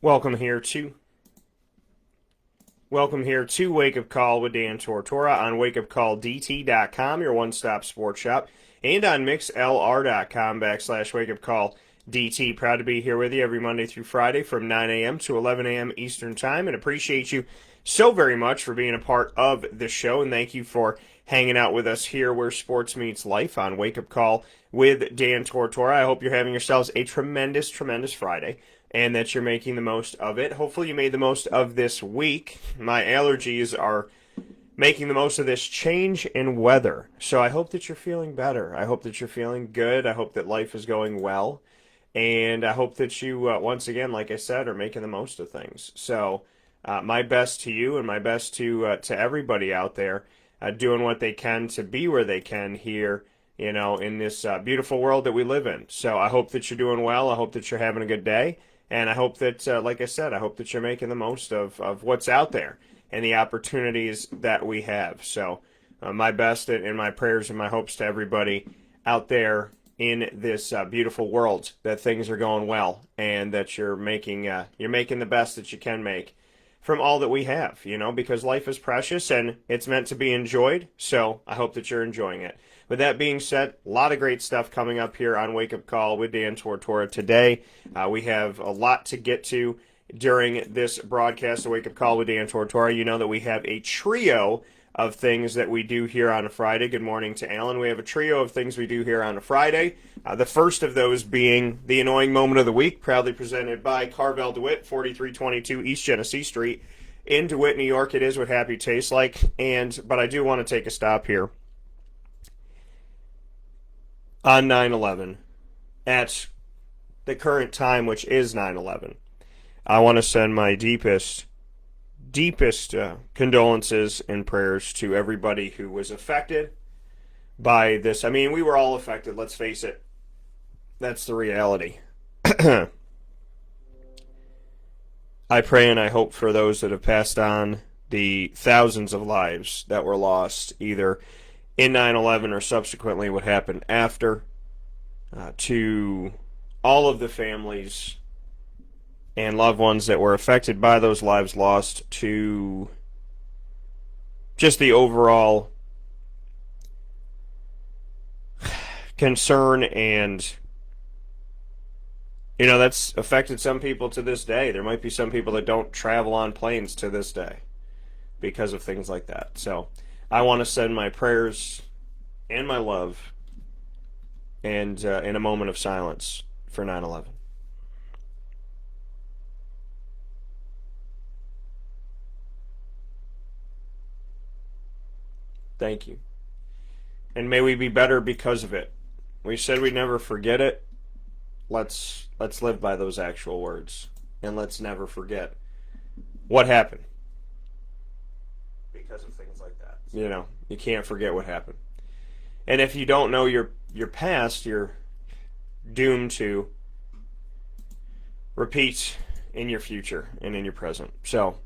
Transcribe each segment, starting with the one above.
Welcome here to Wake Up Call with Dan Tortora on wakeupcalldt.com, your one-stop sports shop, and on mixlr.com/wakeupcalldt. Proud to be here with you every Monday through Friday from 9 a.m. to 11 a.m. Eastern Time, and appreciate you so very much for being a part of the show, and thank you for hanging out with us here where sports meets life on Wake Up Call with Dan Tortora. I hope you're having yourselves a tremendous, tremendous Friday, and that you're making the most of it. Hopefully you made the most of this week. My allergies are making the most of this change in weather. So I hope that you're feeling better. I hope that you're feeling good. I hope that life is going well. And I hope that you, once again, like I said, are making the most of things. So my best to you and my best to everybody out there doing what they can to be where they can here, in this beautiful world that we live in. So I hope that you're doing well. I hope that you're having a good day. And I hope that, like I said, I hope that you're making the most of what's out there and the opportunities that we have. So my best and my prayers and my hopes to everybody out there in this beautiful world, that things are going well and that you're making the best that you can make from all that we have, because life is precious and it's meant to be enjoyed. So I hope that you're enjoying it. With that being said, a lot of great stuff coming up here on Wake Up Call with Dan Tortora today. We have a lot to get to during this broadcast of Wake Up Call with Dan Tortora. You know that we have a trio of things that we do here on a Friday. Good morning to Alan. We have a trio of things we do here on a Friday. The first of those being the annoying moment of the week, proudly presented by Carvel DeWitt, 4322 East Genesee Street in DeWitt, New York. It is what happy tastes like. But I do want to take a stop here on 9/11 at the current time, which is 9/11. I want to send my deepest condolences and prayers to everybody who was affected by this. I mean, we were all affected, let's face it. That's the reality. I pray and I hope for those that have passed on, the thousands of lives that were lost either in 9/11 or subsequently what happened after, to all of the families and loved ones that were affected by those lives lost, to just the overall concern. And that's affected some people to this day. There might be some people that don't travel on planes to this day because of things like that. So I want to send my prayers and my love and in a moment of silence for 9/11. Thank you. And may we be better because of it. We said we'd never forget it. Let's live by those actual words. And let's never forget what happened. Because of things like that. You can't forget what happened. And if you don't know your past, you're doomed to repeat in your future and in your present. So,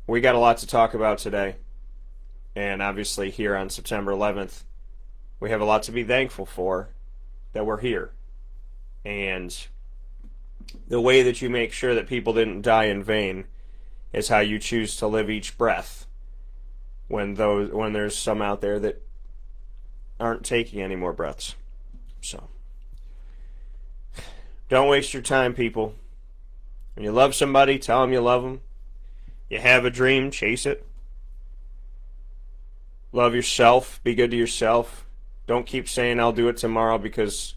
we got a lot to talk about today. And obviously here on September 11th, we have a lot to be thankful for that we're here. And the way that you make sure that people didn't die in vain is how you choose to live each breath when there's some out there that aren't taking any more breaths. So don't waste your time, people. When you love somebody, tell them you love them. You have a dream, chase it. Love yourself. Be good to yourself. Don't keep saying I'll do it tomorrow, because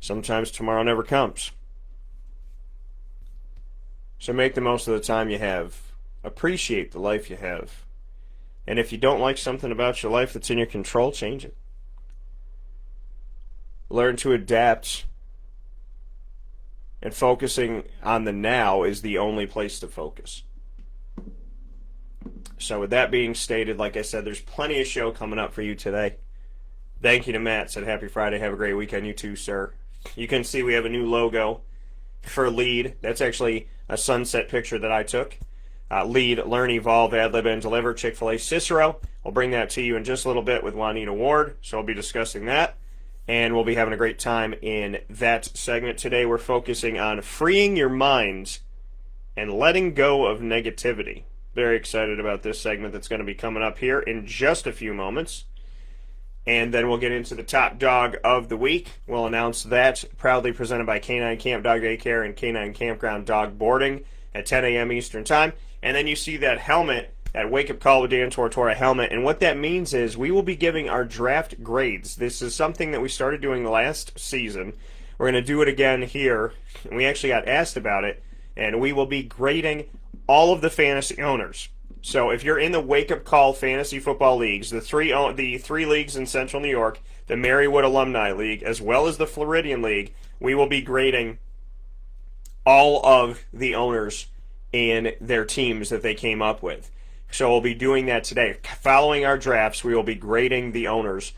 sometimes tomorrow never comes. So make the most of the time you have. Appreciate the life you have. And if you don't like something about your life that's in your control, change it. Learn to adapt. And focusing on the now is the only place to focus. So with that being stated, like I said, there's plenty of show coming up for you today. Thank you to Matt. Said happy Friday. Have a great weekend. You too, sir. You can see we have a new logo for LEAD. That's actually a sunset picture that I took. LEAD, Learn, Evolve, Ad-lib, and Deliver, Chick-fil-A, Cicero. I'll bring that to you in just a little bit with Juanita Ward. So I'll be discussing that. And we'll be having a great time in that segment. Today we're focusing on freeing your mind and letting go of negativity. Very excited about this segment that's going to be coming up here in just a few moments. And then we'll get into the top dog of the week. We'll announce that, proudly presented by K9 Camp Dog Daycare and K9 Kampground Dog Boarding at 10 a.m. Eastern Time. And then you see that helmet, that Wake Up Call with Dan Tortora helmet. And what that means is we will be giving our draft grades. This is something that we started doing last season. We're going to do it again here. And we actually got asked about it. And we will be grading all of the fantasy owners. So if you're in the Wake Up Call Fantasy Football Leagues, the three leagues in Central New York, the Marywood Alumni League, as well as the Floridian League, we will be grading all of the owners in their teams that they came up with. So we'll be doing that today. Following our drafts, we will be grading the owners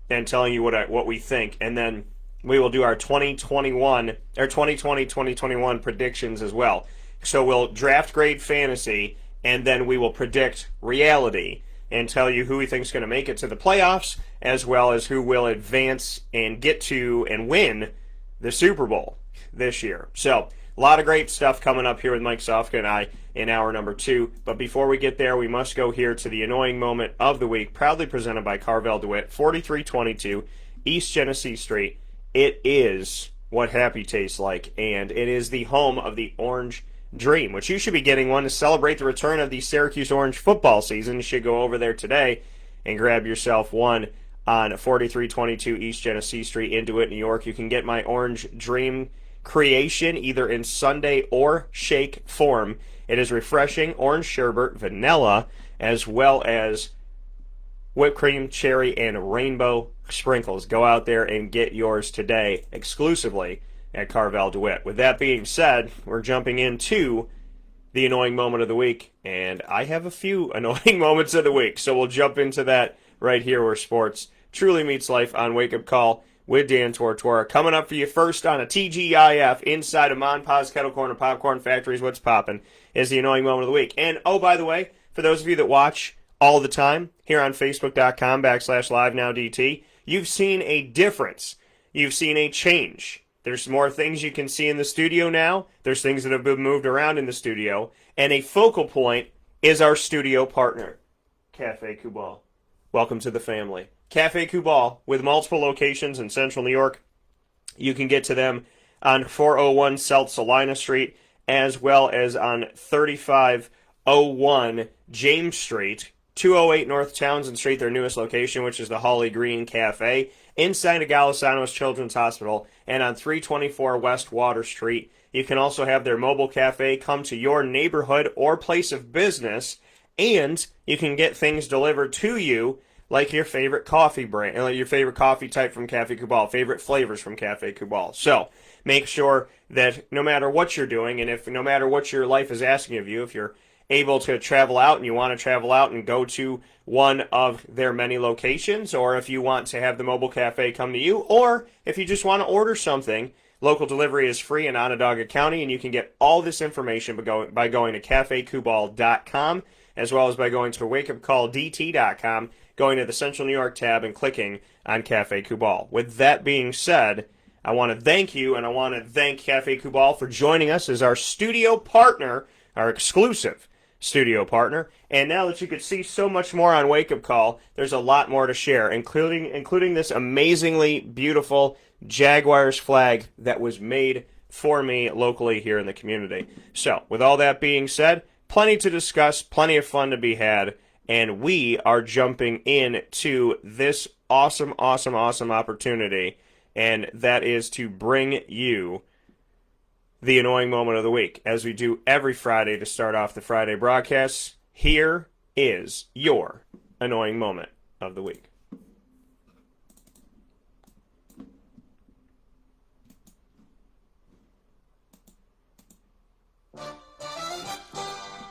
and telling you what we think. And then we will do our 2020-2021 predictions as well. So we'll draft grade fantasy, and then we will predict reality and tell you who we think is going to make it to the playoffs, as well as who will advance and get to and win the Super Bowl this year. So a lot of great stuff coming up here with Mike Sofka and I in hour number 2. But before we get there, we must go here to the annoying moment of the week, proudly presented by Carvel, DeWitt, 4322 East Genesee Street. It is what happy tastes like, and it is the home of the Orange Dream, which you should be getting one to celebrate the return of the Syracuse Orange football season. You should go over there today and grab yourself one on 4322 East Genesee Street in DeWitt, New York. You can get my Orange Dream creation either in sundae or shake form. It is refreshing orange sherbet, vanilla, as well as whipped cream, cherry, and rainbow sprinkles. Go out there and get yours today exclusively at Carvel DeWitt. With that being said, we're jumping into the annoying moment of the week, and I have a few annoying moments of the week, so we'll jump into that right here where sports truly meets life on Wake Up Call with Dan Tortora. Coming up for you first on a TGIF inside of Mon Pa's Kettle Corn and Popcorn Factories, what's poppin', is the annoying moment of the week. And, oh, by the way, for those of you that watch all the time here on Facebook.com/LiveNowDT, you've seen a difference. You've seen a change. There's more things you can see in the studio now. There's things that have been moved around in the studio. And a focal point is our studio partner, Cafe Kubal. Welcome to the family. Cafe Kubal, with multiple locations in Central New York. You can get to them on 401 South Salina Street, as well as on 3501 James Street, 208 North Townsend Street, their newest location, which is the Holly Green Cafe, inside of Golisano's Children's Hospital, and on 324 West Water Street. You can also have their mobile cafe come to your neighborhood or place of business, and you can get things delivered to you like your favorite coffee brand, like your favorite coffee type from Cafe Kubal, favorite flavors from Cafe Kubal. So make sure that no matter what you're doing, and if no matter what your life is asking of you, if you're able to travel out and you want to travel out and go to one of their many locations, or if you want to have the mobile cafe come to you, or if you just want to order something, local delivery is free in Onondaga County, and you can get all this information by going to cafekubal.com, as well as by going to wakeupcalldt.com, going to the Central New York tab and clicking on Cafe Kubal. With that being said, I want to thank you, and I want to thank Cafe Kubal for joining us as our studio partner, our exclusive studio partner. And now that you could see so much more on Wake Up Call, there's a lot more to share, including this amazingly beautiful Jaguars flag that was made for me locally here in the community. So, with all that being said, plenty to discuss, plenty of fun to be had, and we are jumping into this awesome opportunity, and that is to bring you the annoying moment of the week. As we do every Friday to start off the Friday broadcasts, here is your annoying moment of the week.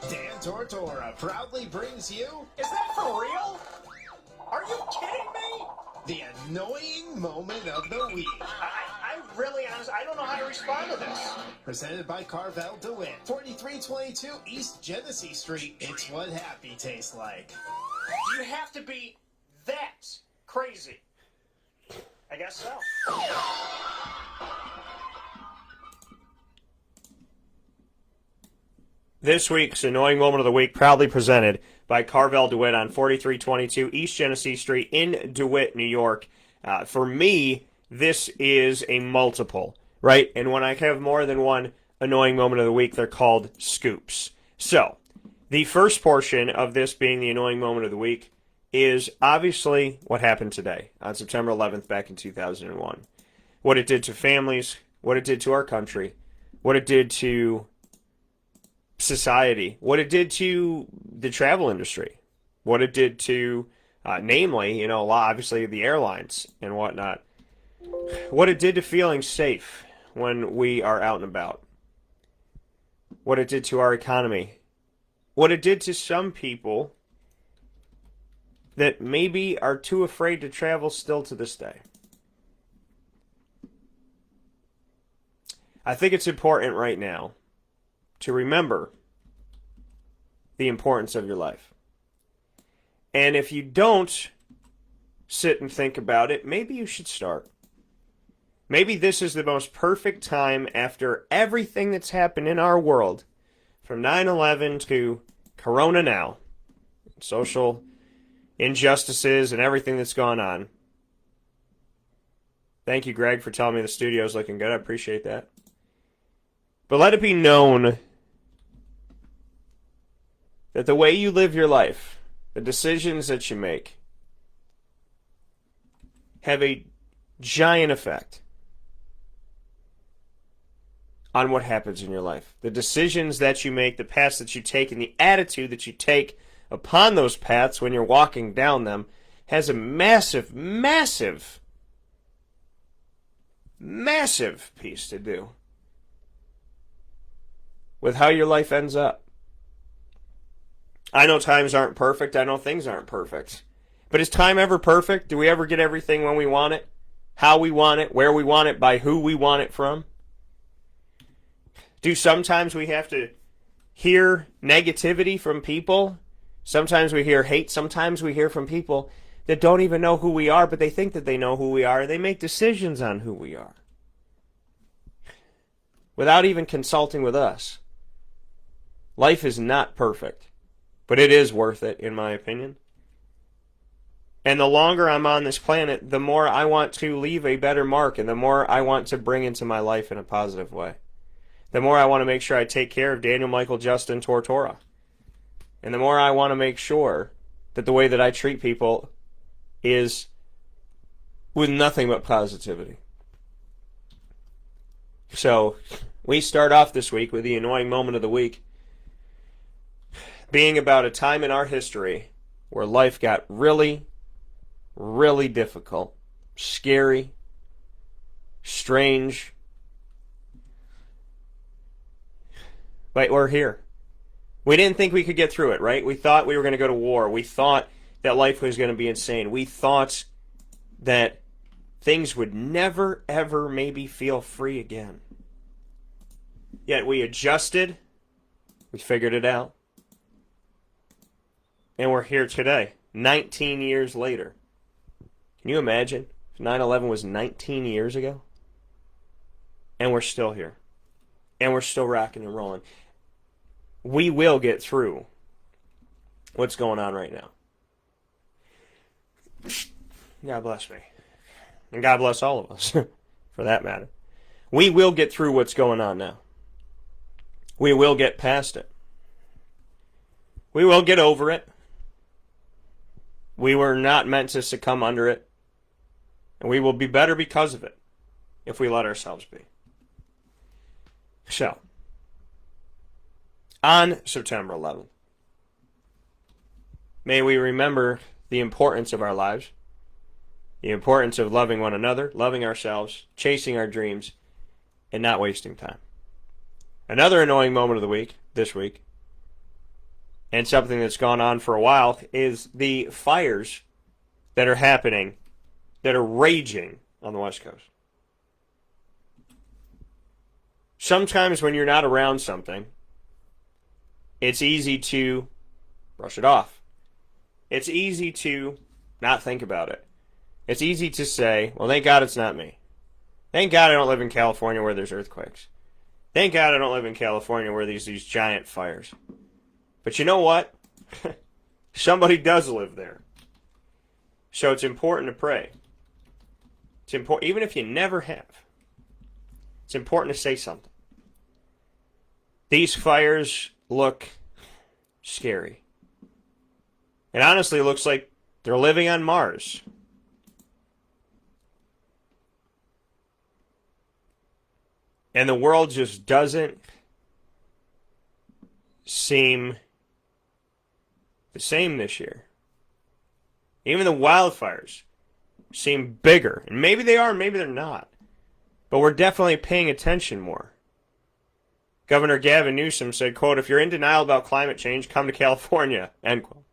Dan Tortora proudly brings you... Is that for real? Are you kidding me? The annoying moment of the week. I'm really honest. I don't know how to respond to this. Presented by Carvel DeWitt, 4322 East Genesee Street. It's what happy tastes like. You have to be that crazy. I guess so. This week's Annoying Moment of the Week proudly presented by Carvel DeWitt on 4322 East Genesee Street in DeWitt, New York. For me, this is a multiple, right? And when I have more than one Annoying Moment of the Week, they're called scoops. So, the first portion of this being the Annoying Moment of the Week is obviously what happened today on September 11th back in 2001. What it did to families, what it did to our country, what it did to society, what it did to the travel industry, what it did to, namely, obviously the airlines and whatnot, what it did to feeling safe when we are out and about, what it did to our economy, what it did to some people that maybe are too afraid to travel still to this day. I think it's important right now to remember the importance of your life. And if you don't sit and think about it, maybe you should start. Maybe this is the most perfect time after everything that's happened in our world, from 9/11 to Corona now, social injustices and everything that's gone on. Thank you, Greg, for telling me the studio's looking good. I appreciate that. But let it be known that the way you live your life, the decisions that you make, have a giant effect on what happens in your life. The decisions that you make, the paths that you take, and the attitude that you take upon those paths when you're walking down them has a massive, massive, massive piece to do with how your life ends up. I know times aren't perfect. I know things aren't perfect. But is time ever perfect? Do we ever get everything when we want it? How we want it? Where we want it? By who we want it from? Do sometimes we have to hear negativity from people? Sometimes we hear hate. Sometimes we hear from people that don't even know who we are, but they think that they know who we are. They make decisions on who we are without even consulting with us. Life is not perfect. But it is worth it, in my opinion. And the longer I'm on this planet, the more I want to leave a better mark, and the more I want to bring into my life in a positive way. The more I want to make sure I take care of Daniel, Michael, Justin, Tortora. And the more I want to make sure that the way that I treat people is with nothing but positivity. So, we start off this week with the Annoying Moment of the Week being about a time in our history where life got really, really difficult, scary, strange. But we're here. We didn't think we could get through it, right? We thought we were going to go to war. We thought that life was going to be insane. We thought that things would never, ever maybe feel free again. Yet we adjusted. We figured it out. And we're here today, 19 years later. Can you imagine if 9/11 was 19 years ago? And we're still here. And we're still rocking and rolling. We will get through what's going on right now. God bless me. And God bless all of us, for that matter. We will get through what's going on now. We will get past it. We will get over it. We were not meant to succumb under it. And we will be better because of it if we let ourselves be. So, on September 11th, may we remember the importance of our lives, the importance of loving one another, loving ourselves, chasing our dreams, and not wasting time. Another annoying moment of the week, this week, and something that's gone on for a while, is the fires that are happening, that are raging on the West Coast. Sometimes when you're not around something, it's easy to brush it off. It's easy to not think about it. It's easy to say, well, thank God it's not me. Thank God I don't live in California where there's earthquakes. Thank God I don't live in California where these giant fires. But you know what? Somebody does live there. So it's important to pray. It's important, even if you never have. It's important to say something. These fires look scary. It honestly looks like they're living on Mars. And the world just doesn't seem the same this year. Even the wildfires seem bigger. And maybe they are, maybe they're not. But we're definitely paying attention more. Governor Gavin Newsom said, quote, "If you're in denial about climate change, come to California," end quote.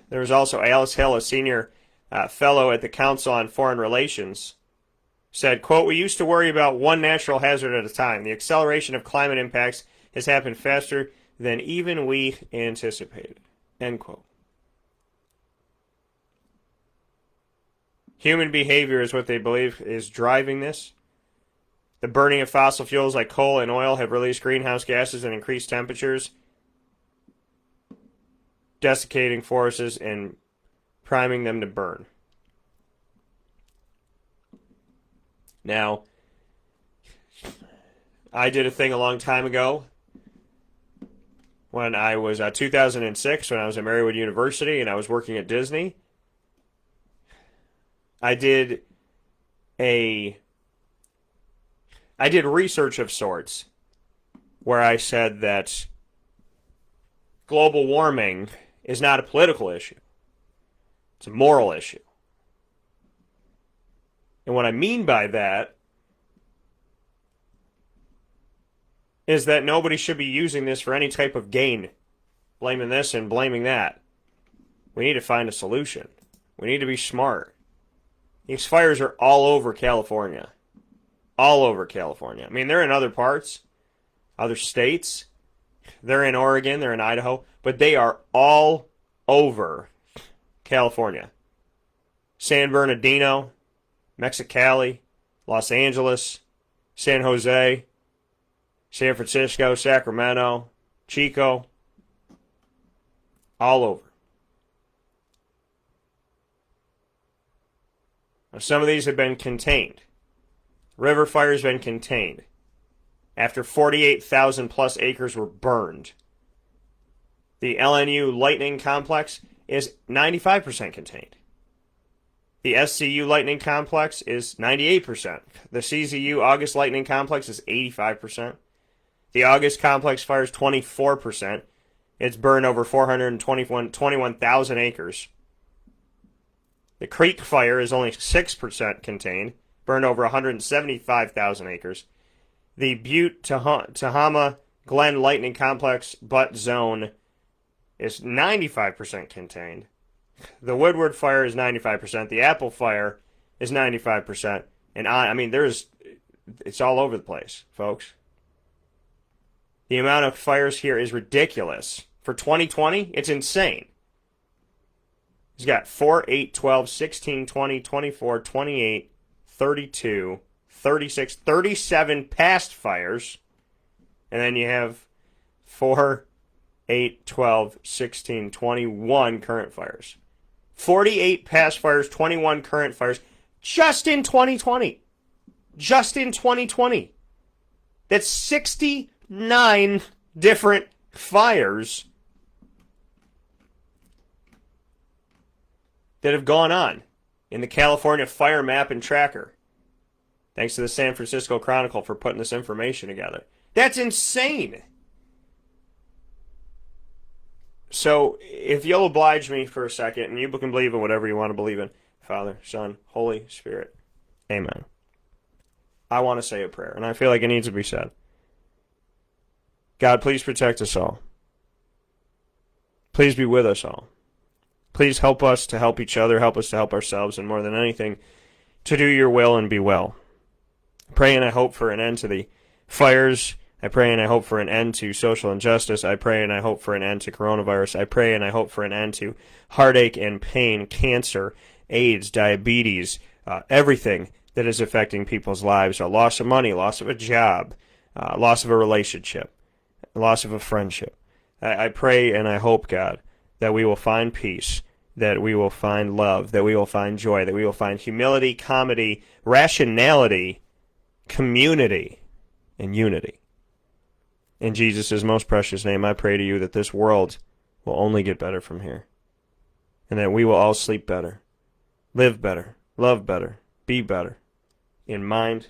There was also Alice Hill, a senior fellow at the Council on Foreign Relations, said, quote, "We used to worry about one natural hazard at a time. The acceleration of climate impacts has happened faster than even we anticipated," end quote. Human behavior is what they believe is driving this. The burning of fossil fuels like coal and oil have released greenhouse gases and increased temperatures, desiccating forests and priming them to burn. Now, I did a thing a long time ago when I was 2006, when I was at Marywood University and I was working at Disney. I did research of sorts where I said that global warming is not a political issue. It's a moral issue. And what I mean by that is that nobody should be using this for any type of gain, blaming this and blaming that. We need to find a solution. We need to be smart. These fires are all over California. All over California. I mean, they're in other parts, other states. They're in Oregon, they're in Idaho, but they are all over California. San Bernardino, Mexicali, Los Angeles, San Jose, San Francisco, Sacramento, Chico, all over. Now, some of these have been contained. River fires have been contained. After 48,000 plus acres were burned. The LNU Lightning Complex is 95% contained. The SCU Lightning Complex is 98%. The CZU August Lightning Complex is 85%. The August Complex fire is 24%. It's burned over 421,000 acres. The Creek Fire is only 6% contained, burned over 175,000 acres. The Butte Tahoma Glen Lightning Complex Butte Zone is 95% contained. The Woodward Fire is 95%. The Apple Fire is 95%. And it's all over the place, folks. The amount of fires here is ridiculous. For 2020, it's insane. He's got 4, 8, 12, 16, 20, 24, 28, 32, 36, 37 past fires. And then you have 4, 8, 12, 16, 21 current fires. 48 past fires, 21 current fires, just in 2020. Just in 2020. That's 69 different fires that have gone on in the California Fire Map and Tracker. Thanks to the San Francisco Chronicle for putting this information together. That's insane. So, if you'll oblige me for a second, and you can believe in whatever you want to believe in, Father, Son, Holy Spirit. Amen. I want to say a prayer, and I feel like it needs to be said. God, please protect us all. Please be with us all. Please help us to help each other, help us to help ourselves, and more than anything, to do your will and be well. I pray and I hope for an end to the fires. I pray and I hope for an end to social injustice. I pray and I hope for an end to coronavirus. I pray and I hope for an end to heartache and pain, cancer, AIDS, diabetes, everything that is affecting people's lives, a loss of money, loss of a job, loss of a relationship, loss of a friendship. I pray and I hope, God, that we will find peace, that we will find love, that we will find joy, that we will find humility, comedy, rationality, community, and unity. In Jesus' most precious name, I pray to you that this world will only get better from here, and that we will all sleep better, live better, love better, be better, in mind,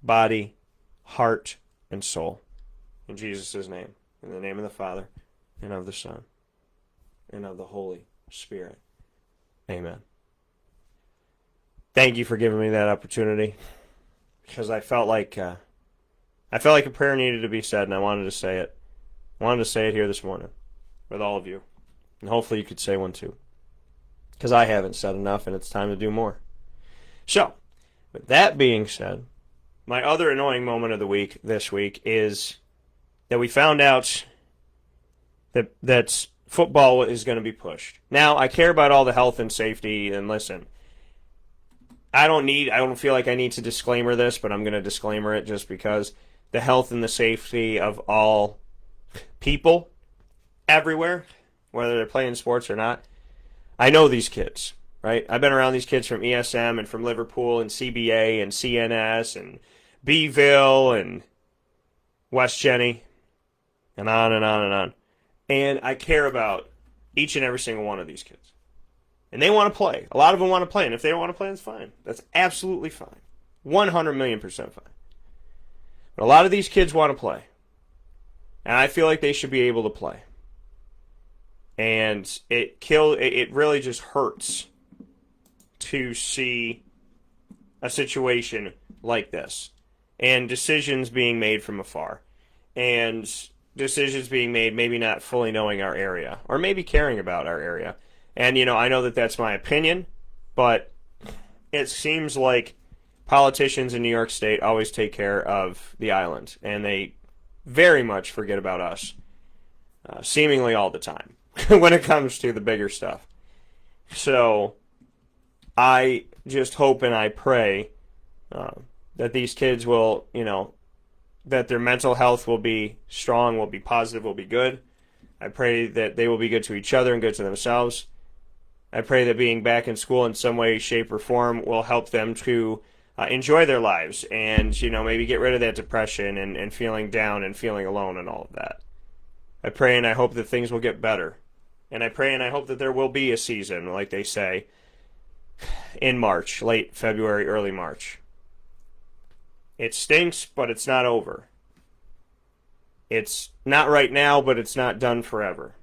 body, heart, and soul. In Jesus' name, in the name of the Father, and of the Son, and of the Holy Spirit. Amen. Thank you for giving me that opportunity, because I felt like a prayer needed to be said, and I wanted to say it. I wanted to say it here this morning with all of you, and hopefully you could say one too, because I haven't said enough, and it's time to do more. So, with that being said, my other annoying moment of the week this week is that we found out that football is going to be pushed. Now, I care about all the health and safety, and listen, I don't feel like I need to disclaimer this, but I'm going to disclaimer it just because the health and the safety of all people everywhere, whether they're playing sports or not. I know these kids, right? I've been around these kids from ESM and from Liverpool and CBA and CNS and Beeville and West Jenny and on and on and on. And I care about each and every single one of these kids. And they want to play. A lot of them want to play. And if they don't want to play, that's fine. That's absolutely fine. 100 million % fine. But a lot of these kids want to play. And I feel like they should be able to play. And it really just hurts to see a situation like this. And decisions being made from afar. And decisions being made maybe not fully knowing our area. Or maybe caring about our area. And, I know that that's my opinion. But it seems like politicians in New York State always take care of the island. And they very much forget about us. Seemingly all the time. When it comes to the bigger stuff. So, I just hope and I pray that these kids will, that their mental health will be strong, will be positive, will be good. I pray that they will be good to each other and good to themselves. I pray that being back in school in some way, shape, or form will help them to enjoy their lives and, maybe get rid of that depression and feeling down and feeling alone and all of that. I pray and I hope that things will get better. And I pray and I hope that there will be a season, like they say, in March, late February, early March. It stinks, but it's not over. It's not right now, but it's not done forever.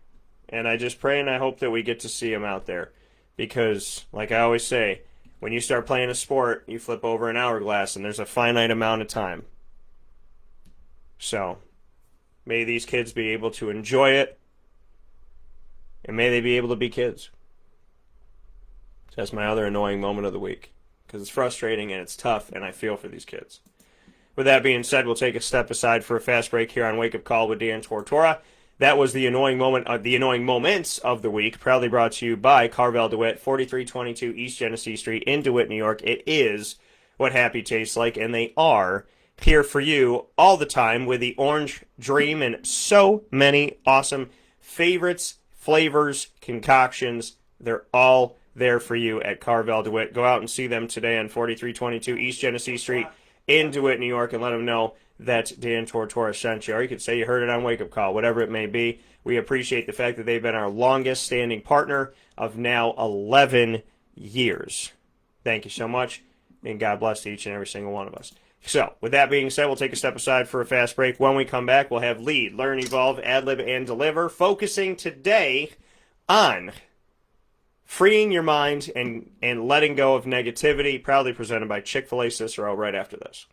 And I just pray and I hope that we get to see them out there. Because, like I always say, when you start playing a sport, you flip over an hourglass and there's a finite amount of time. So, may these kids be able to enjoy it. And may they be able to be kids. That's my other annoying moment of the week. Because it's frustrating and it's tough, and I feel for these kids. With that being said, we'll take a step aside for a fast break here on Wake Up Call with Dan Tortora. That was the annoying moments of the week, proudly brought to you by Carvel DeWitt, 4322 East Genesee Street in DeWitt, New York. It is what happy tastes like, and they are here for you all the time with the Orange Dream and so many awesome favorites, flavors, concoctions. They're all there for you at Carvel DeWitt. Go out and see them today on 4322 East Genesee Street in DeWitt, New York, and let them know that Dan Tortora sent you. Or you could say you heard it on Wake Up Call, whatever it may be. We appreciate the fact that they've been our longest standing partner of now 11 years. Thank you so much, and God bless each and every single one of us. So, with that being said, we'll take a step aside for a fast break. When we come back, we'll have Lead, Learn, Evolve, Ad-lib, and Deliver, focusing today on freeing your mind and letting go of negativity, proudly presented by Chick-fil-A Cicero right after this.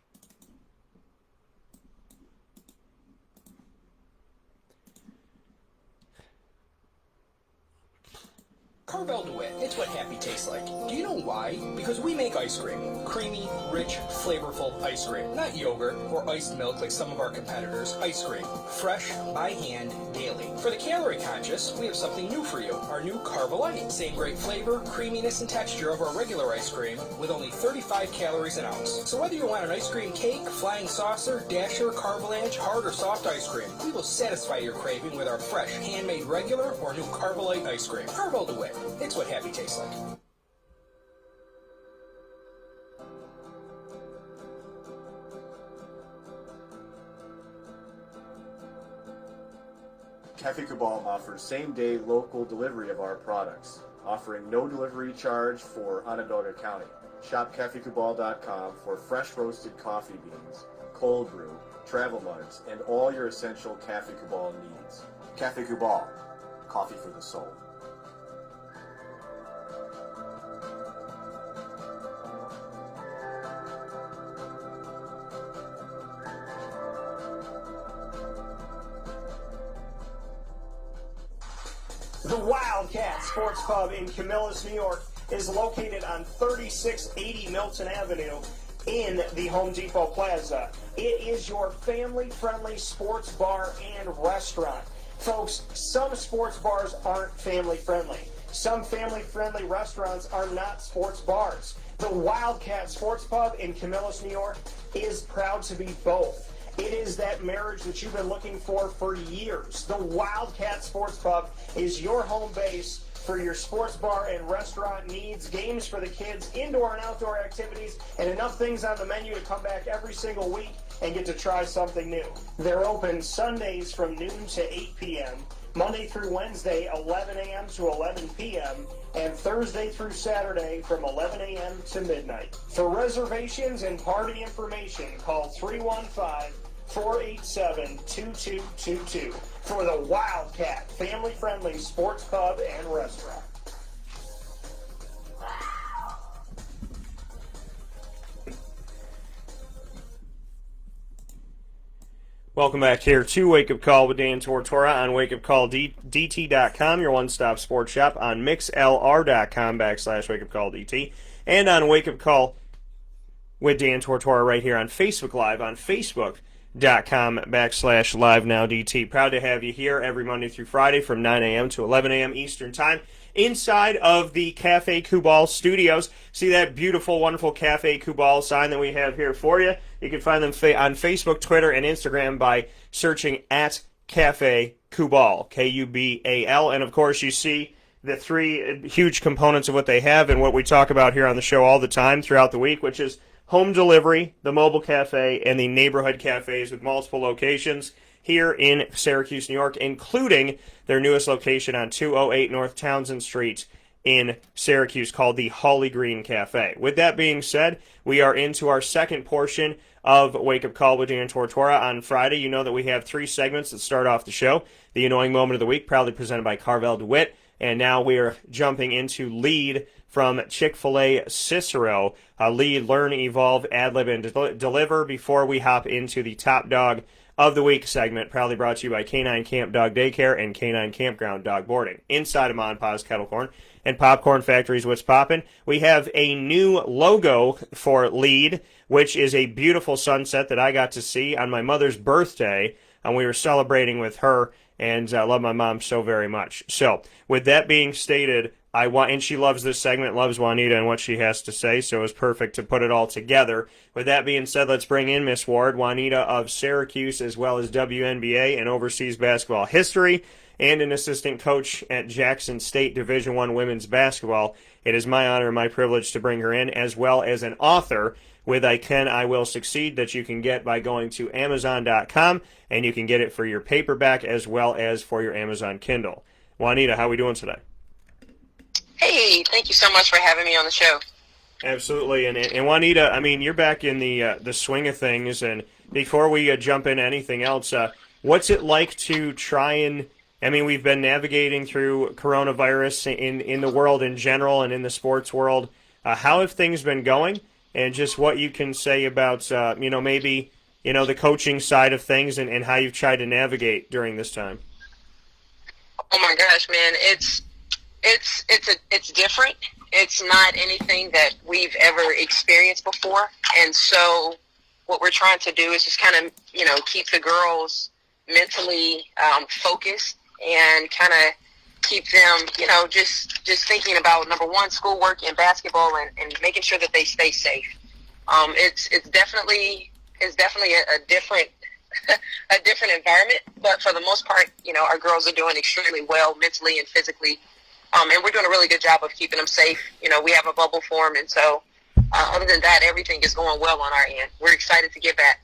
Carvel DeWitt, it's what happy tastes like. Do you know why? Because we make ice cream. Creamy, rich, flavorful ice cream. Not yogurt or iced milk like some of our competitors. Ice cream. Fresh, by hand, daily. For the calorie conscious, we have something new for you. Our new Carvelite. Same great flavor, creaminess, and texture of our regular ice cream with only 35 calories an ounce. So whether you want an ice cream cake, flying saucer, dasher, carvalanche, hard or soft ice cream, we will satisfy your craving with our fresh, handmade regular or new Carvelite ice cream. Carvel DeWitt. It's what happy tastes like. Cafe Cabal offers same-day local delivery of our products, offering no delivery charge for Onondaga County. Shop cafecabal.com for fresh roasted coffee beans, cold brew, travel mugs, and all your essential Cafe Cabal needs. Cafe Cabal, coffee for the soul. The Wildcat Sports Pub in Camillus, New York is located on 3680 Milton Avenue in the Home Depot Plaza. It is your family-friendly sports bar and restaurant. Folks, some sports bars aren't family-friendly. Some family-friendly restaurants are not sports bars. The Wildcat Sports Pub in Camillus, New York is proud to be both. It is that marriage that you've been looking for years. The Wildcat Sports Pub is your home base for your sports bar and restaurant needs, games for the kids, indoor and outdoor activities, and enough things on the menu to come back every single week and get to try something new. They're open Sundays from noon to 8 p.m., Monday through Wednesday, 11 a.m. to 11 p.m., and Thursday through Saturday from 11 a.m. to midnight. For reservations and party information, call 315-487-2222 for the Wildcat family-friendly sports pub and restaurant. Welcome back here to Wake Up Call with Dan Tortora on wakeupcalldt.com, your one-stop sports shop, on mixlr.com/wakeupcalldt, and on Wake Up Call with Dan Tortora right here on Facebook Live on facebook.com/live-now-dt. Proud to have you here every Monday through Friday from 9 a.m. to 11 a.m. Eastern Time inside of the Cafe Kubal studios. See that beautiful, wonderful Cafe Kubal sign that we have here for you? You can find them on Facebook, Twitter, and Instagram by searching at Cafe Kubal, Kubal. And, of course, you see the three huge components of what they have and what we talk about here on the show all the time throughout the week, which is home delivery, the mobile cafe, and the neighborhood cafes with multiple locations here in Syracuse, New York, including their newest location on 208 North Townsend Street in Syracuse called the Holly Green Cafe. With that being said, we are into our second portion of Wake Up Call with Dan Tortora on Friday. You know that we have three segments that start off the show. The Annoying Moment of the Week, proudly presented by Carvel DeWitt. And now we are jumping into Lead from Chick-fil-A Cicero. Lead, Learn, Evolve, Ad-lib, and Deliver before we hop into the Top Dog of the Week segment, proudly brought to you by K9 Camp Dog Daycare and K9 Kampground Dog Boarding. Inside of Ma and Pa's Kettle Corn and Popcorn Factory's What's Poppin', we have a new logo for Lead, which is a beautiful sunset that I got to see on my mother's birthday, and we were celebrating with her, and I love my mom so very much. So, with that being stated, and she loves this segment, loves Juanita and what she has to say, so it was perfect to put it all together. With that being said, let's bring in Miss Ward, Juanita of Syracuse, as well as WNBA and overseas basketball history, and an assistant coach at Jackson State Division I women's basketball. It is my honor and my privilege to bring her in, as well as an author with I Can, I Will Succeed that you can get by going to Amazon.com, and you can get it for your paperback as well as for your Amazon Kindle. Juanita, how are we doing today? Hey, thank you so much for having me on the show. Absolutely, and Juanita, I mean, you're back in the swing of things, and before we jump into anything else, what's it like to try and, I mean, we've been navigating through coronavirus in the world in general and in the sports world. How have things been going, and just what you can say about, maybe, the coaching side of things and how you've tried to navigate during this time? Oh my gosh, man, it's It's different. It's not anything that we've ever experienced before, and so what we're trying to do is just kind of keep the girls mentally focused and kind of keep them just thinking about, number one, schoolwork and basketball, and making sure that they stay safe. It's definitely a different a different environment, but for the most part, our girls are doing extremely well mentally and physically. And we're doing a really good job of keeping them safe. We have a bubble for them, and so other than that, everything is going well on our end. We're excited to get back.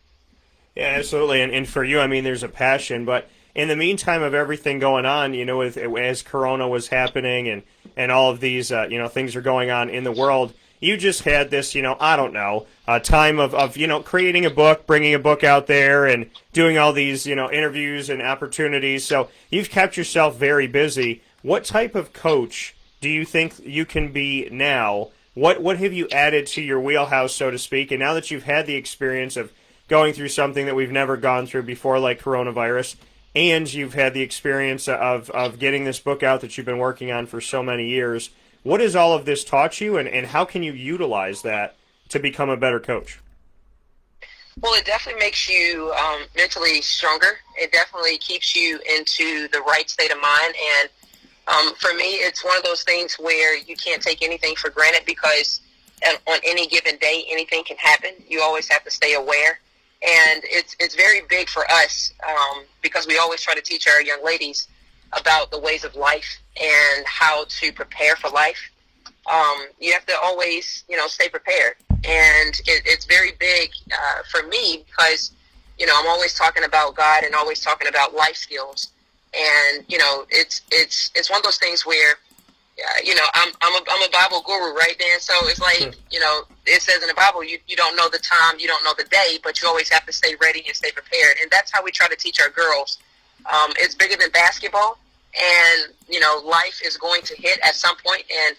Yeah, absolutely. And for you, I mean, there's a passion, but in the meantime of everything going on, as Corona was happening and all of these, things are going on in the world, you just had this, I don't know, time of creating a book, bringing a book out there and doing all these, interviews and opportunities. So you've kept yourself very busy. What type of coach do you think you can be now? What have you added to your wheelhouse, so to speak? And now that you've had the experience of going through something that we've never gone through before, like coronavirus, and you've had the experience of getting this book out that you've been working on for so many years, what has all of this taught you, and how can you utilize that to become a better coach? Well, it definitely makes you mentally stronger. It definitely keeps you into the right state of mind, and for me, it's one of those things where you can't take anything for granted, because on any given day, anything can happen. You always have to stay aware. And it's very big for us because we always try to teach our young ladies about the ways of life and how to prepare for life. You have to always, stay prepared. And it's very big for me because, I'm always talking about God and always talking about life skills. And, it's one of those things where, I'm a Bible guru, right, Dan? So it's like, it says in the Bible, you don't know the time, you don't know the day, but you always have to stay ready and stay prepared. And that's how we try to teach our girls. It's bigger than basketball, and, life is going to hit at some point, and,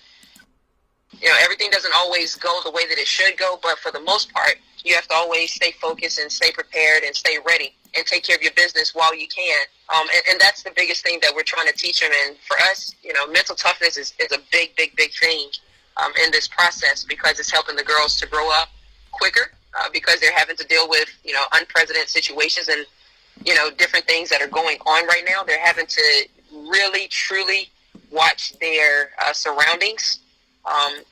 everything doesn't always go the way that it should go, but for the most part, you have to always stay focused and stay prepared and stay ready and take care of your business while you can. And that's the biggest thing that we're trying to teach them. And for us, mental toughness is a big, big, big thing in this process, because it's helping the girls to grow up quicker because they're having to deal with, unprecedented situations and, different things that are going on right now. They're having to really, truly watch their surroundings.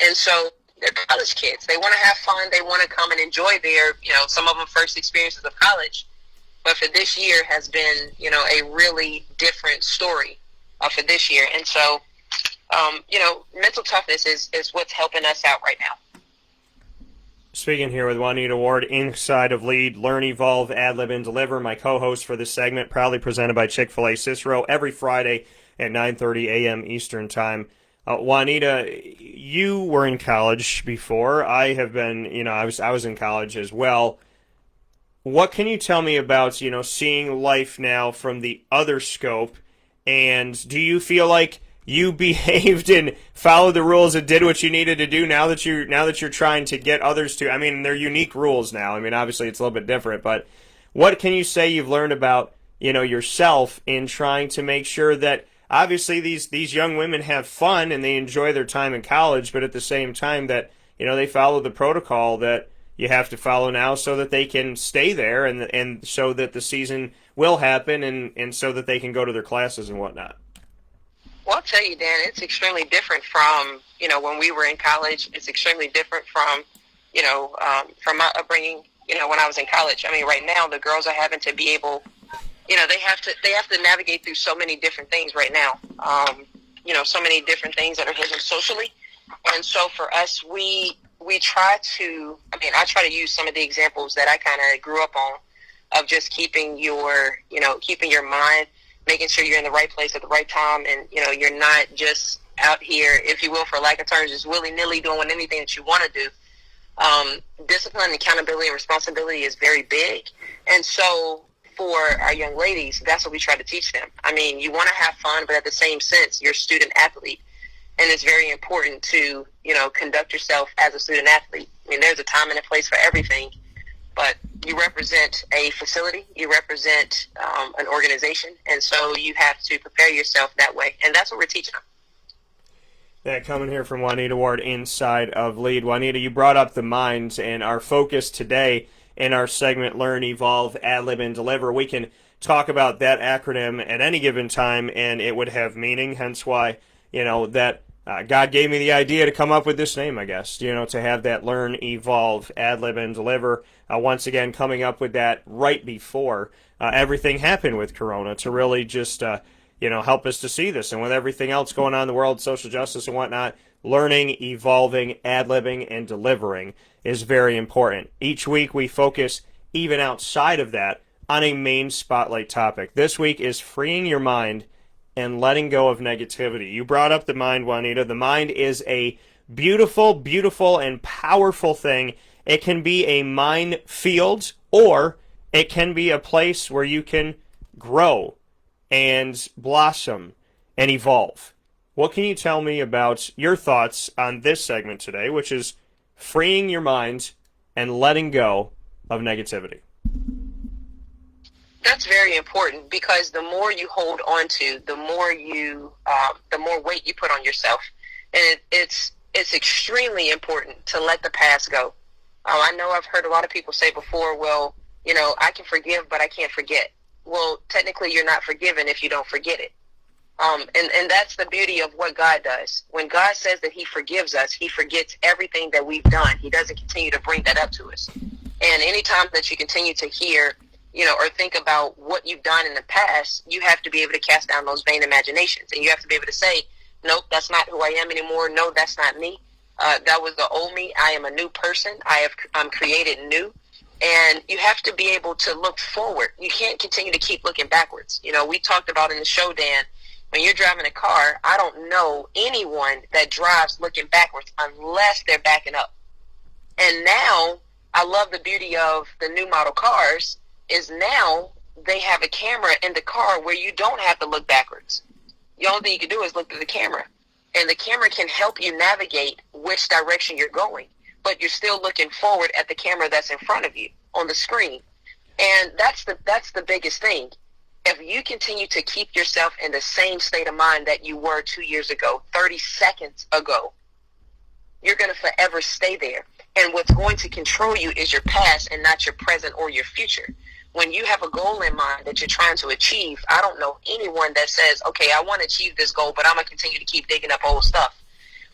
And so they're college kids. They want to have fun. They want to come and enjoy their, some of them first experiences of college. But for this year has been, a really different story for this year. And so, mental toughness is what's helping us out right now. Speaking here with Juanita Ward, inside of Lead, Learn, Evolve, Ad-lib, and Deliver, my co-host for this segment, proudly presented by Chick-fil-A Cicero every Friday at 9:30 a.m. Eastern Time. Juanita, you were in college before. I have been, I was in college as well. What can you tell me about, seeing life now from the other scope? And do you feel like you behaved and followed the rules and did what you needed to do now that you're trying to get others to? I mean, they're unique rules now. I mean, obviously it's a little bit different, but what can you say you've learned about, yourself in trying to make sure that obviously these young women have fun and they enjoy their time in college, but at the same time that, they follow the protocol that you have to follow now so that they can stay there and so that the season will happen and so that they can go to their classes and whatnot? Well, I'll tell you, Dan, it's extremely different from, when we were in college. It's extremely different from, from my upbringing, when I was in college. I mean, right now the girls are having to be able, they have to navigate through so many different things right now. So many different things that are hitting socially. And so for us, we try to, I try to use some of the examples that I kind of grew up on of just keeping your mind, making sure you're in the right place at the right time. And, you're not just out here, if you will, for lack of terms, just willy-nilly doing anything that you want to do. Discipline, accountability, and responsibility is very big. And so for our young ladies, that's what we try to teach them. You want to have fun, but at the same sense, you're a student athlete. And it's very important to, conduct yourself as a student athlete. There's a time and a place for everything, but you represent a facility, you represent an organization, and so you have to prepare yourself that way. And that's what we're teaching them. That coming here from Juanita Ward inside of Lead. Juanita, you brought up the minds, and our focus today in our segment Learn, Evolve, Ad-lib, and Deliver. We can talk about that acronym at any given time, and it would have meaning, hence why, that God gave me the idea to come up with this name, I guess, to have that Learn, Evolve, Ad-lib, and Deliver. Once again, coming up with that right before everything happened with Corona to really just help us to see this. And with everything else going on in the world, social justice and whatnot, learning, evolving, ad-libbing, and delivering is very important. Each week we focus, even outside of that, on a main spotlight topic. This week is freeing your mind and letting go of negativity. You brought up the mind, Juanita. The mind is a beautiful, beautiful, and powerful thing. It can be a minefield, or it can be a place where you can grow and blossom and evolve. What can you tell me about your thoughts on this segment today, which is freeing your mind and letting go of negativity? That's very important, because the more you hold on to, the more weight you put on yourself, and it's extremely important to let the past go. I know I've heard a lot of people say before, well, I can forgive, but I can't forget. Well, technically, you're not forgiven if you don't forget it. And that's the beauty of what God does. When God says that he forgives us, he forgets everything that we've done. He doesn't continue to bring that up to us. And anytime that you continue to hear, or think about what you've done in the past, you have to be able to cast down those vain imaginations. And you have to be able to say, nope, that's not who I am anymore. No, that's not me. That was the old me. I am a new person. I'm created new. And you have to be able to look forward. You can't continue to keep looking backwards. We talked about in the show, Dan, when you're driving a car, I don't know anyone that drives looking backwards unless they're backing up. And now, I love the beauty of the new model cars is now they have a camera in the car where you don't have to look backwards. The only thing you can do is look through the camera. And the camera can help you navigate which direction you're going, but you're still looking forward at the camera that's in front of you on the screen. And that's the biggest thing. If you continue to keep yourself in the same state of mind that you were 2 years ago, 30 seconds ago, you're going to forever stay there. And what's going to control you is your past and not your present or your future. When you have a goal in mind that you're trying to achieve, I don't know anyone that says, okay, I want to achieve this goal, but I'm going to continue to keep digging up old stuff.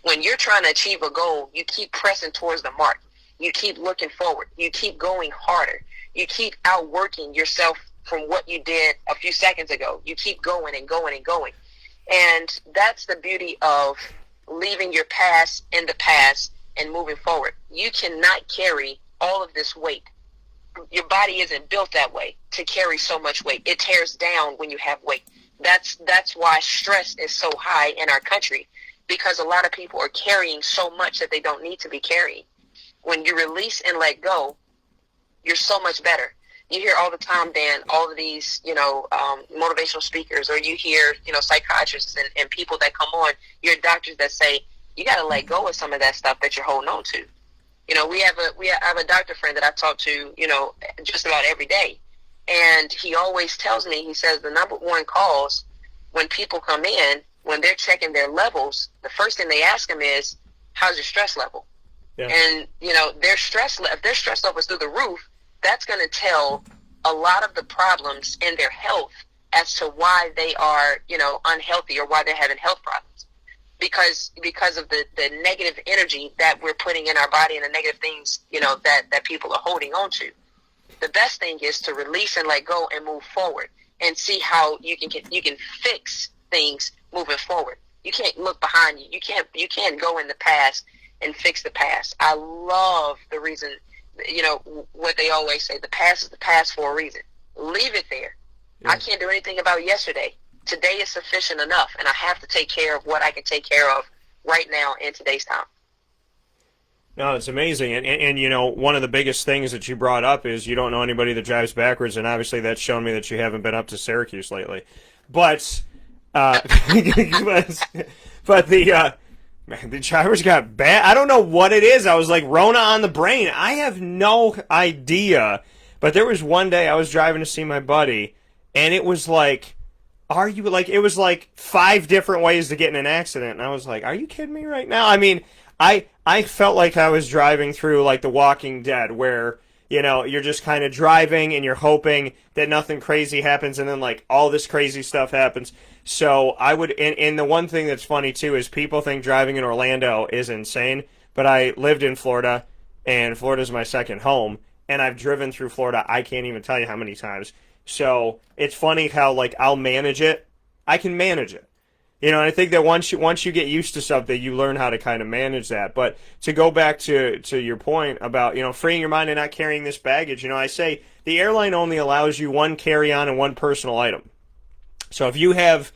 When you're trying to achieve a goal, you keep pressing towards the mark. You keep looking forward. You keep going harder. You keep outworking yourself from what you did a few seconds ago. You keep going and going and going. And that's the beauty of leaving your past in the past and moving forward. You cannot carry all of this weight. Your body isn't built that way to carry so much weight. It tears down when you have weight. That's why stress is so high in our country, because a lot of people are carrying so much that they don't need to be carrying. When you release and let go, you're so much better. You hear all the time, Dan, all of these, motivational speakers, or you hear, psychiatrists and people that come on, your doctors that say, you got to let go of some of that stuff that you're holding on to. I have a doctor friend that I talk to, just about every day. And he always tells me, he says the number one cause when people come in, when they're checking their levels, the first thing they ask them is, how's your stress level? Yeah. And, if their stress level is through the roof, that's going to tell a lot of the problems in their health as to why they are, unhealthy or why they're having health problems. Because of the negative energy that we're putting in our body and the negative things, that people are holding on to. The best thing is to release and let go and move forward and see how you can fix things moving forward. You can't look behind you. You can't go in the past and fix the past. I love the reason, what they always say, the past is the past for a reason. Leave it there. Yeah. I can't do anything about yesterday. Today is sufficient enough, and I have to take care of what I can take care of right now in today's time. No, it's amazing. And one of the biggest things that you brought up is you don't know anybody that drives backwards, and obviously that's shown me that you haven't been up to Syracuse lately. But the drivers got bad. I don't know what it is. I was like Rona on the brain. I have no idea. But there was one day I was driving to see my buddy, and it was like are you, like, it was like 5 different ways to get in an accident. And I was like, are you kidding me right now? I mean, I felt like I was driving through like The Walking Dead, where, you know, you're just kind of driving and you're hoping that nothing crazy happens, and then like all this crazy stuff happens. So I would, and the one thing that's funny too is people think driving in Orlando is insane, but I lived in Florida, and Florida's my second home, and I've driven through Florida, I can't even tell you how many times. So it's funny how, like, I'll manage it. I can manage it. You know, and I think that once you get used to something, you learn how to kind of manage that. But to go back to your point about, you know, freeing your mind and not carrying this baggage, you know, I say the airline only allows you one carry-on and one personal item. So if you have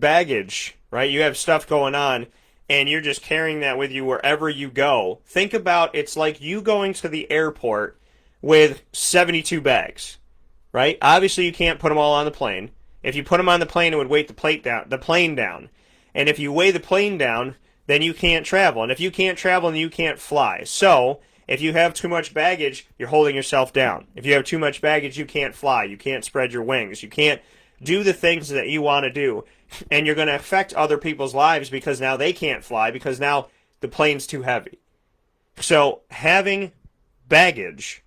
baggage, right, you have stuff going on, and you're just carrying that with you wherever you go, think about, it's like you going to the airport with 72 bags, right? Obviously, you can't put them all on the plane. If you put them on the plane, it would weight the plane down. And if you weigh the plane down, then you can't travel. And if you can't travel, then you can't fly. So if you have too much baggage, you're holding yourself down. If you have too much baggage, you can't fly. You can't spread your wings. You can't do the things that you want to do. And you're going to affect other people's lives because now they can't fly because now the plane's too heavy. So having baggage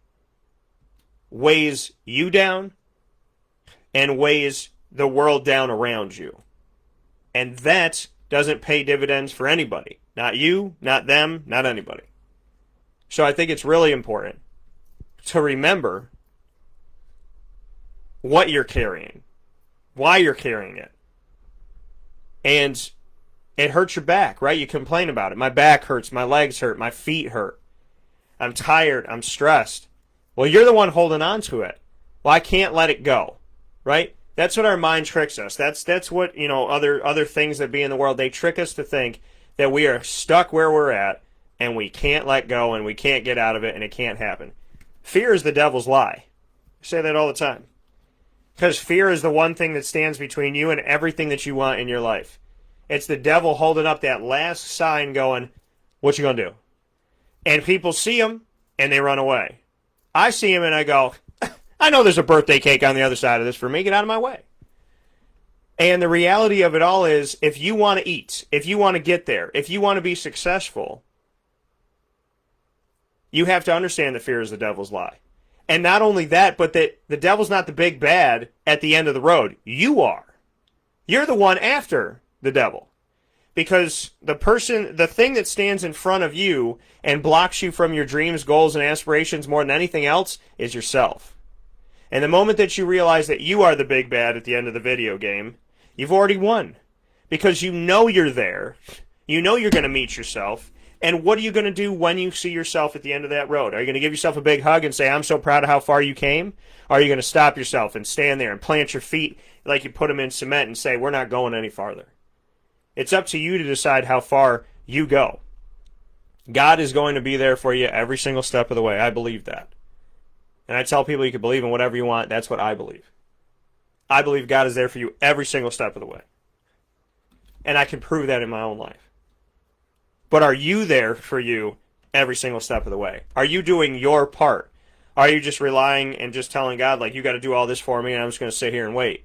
weighs you down and weighs the world down around you. And that doesn't pay dividends for anybody. Not you, not them, not anybody. So I think it's really important to remember what you're carrying, why you're carrying it. And it hurts your back, right? You complain about it. My back hurts, my legs hurt, my feet hurt. I'm tired, I'm stressed. Well, you're the one holding on to it. Well, I can't let it go, right? That's what our mind tricks us. That's what, you know, other things that be in the world, they trick us to think that we are stuck where we're at and we can't let go and we can't get out of it and it can't happen. Fear is the devil's lie. I say that all the time. Because fear is the one thing that stands between you and everything that you want in your life. It's the devil holding up that last sign going, what you gonna do? And people see him and they run away. I see him and I go, I know there's a birthday cake on the other side of this for me. Get out of my way. And the reality of it all is, if you want to eat, if you want to get there, if you want to be successful, you have to understand that fear is the devil's lie. And not only that, but that the devil's not the big bad at the end of the road. You are. You're the one after the devil. Because the thing that stands in front of you and blocks you from your dreams, goals, and aspirations more than anything else is yourself. And the moment that you realize that you are the big bad at the end of the video game, you've already won. Because you know you're there. You know you're going to meet yourself. And what are you going to do when you see yourself at the end of that road? Are you going to give yourself a big hug and say, I'm so proud of how far you came? Or are you going to stop yourself and stand there and plant your feet like you put them in cement and say, we're not going any farther? It's up to you to decide how far you go. God is going to be there for you every single step of the way. I believe that. And I tell people you can believe in whatever you want. That's what I believe. I believe God is there for you every single step of the way. And I can prove that in my own life. But are you there for you every single step of the way? Are you doing your part? Are you just relying and just telling God, like, you got to do all this for me and I'm just going to sit here and wait?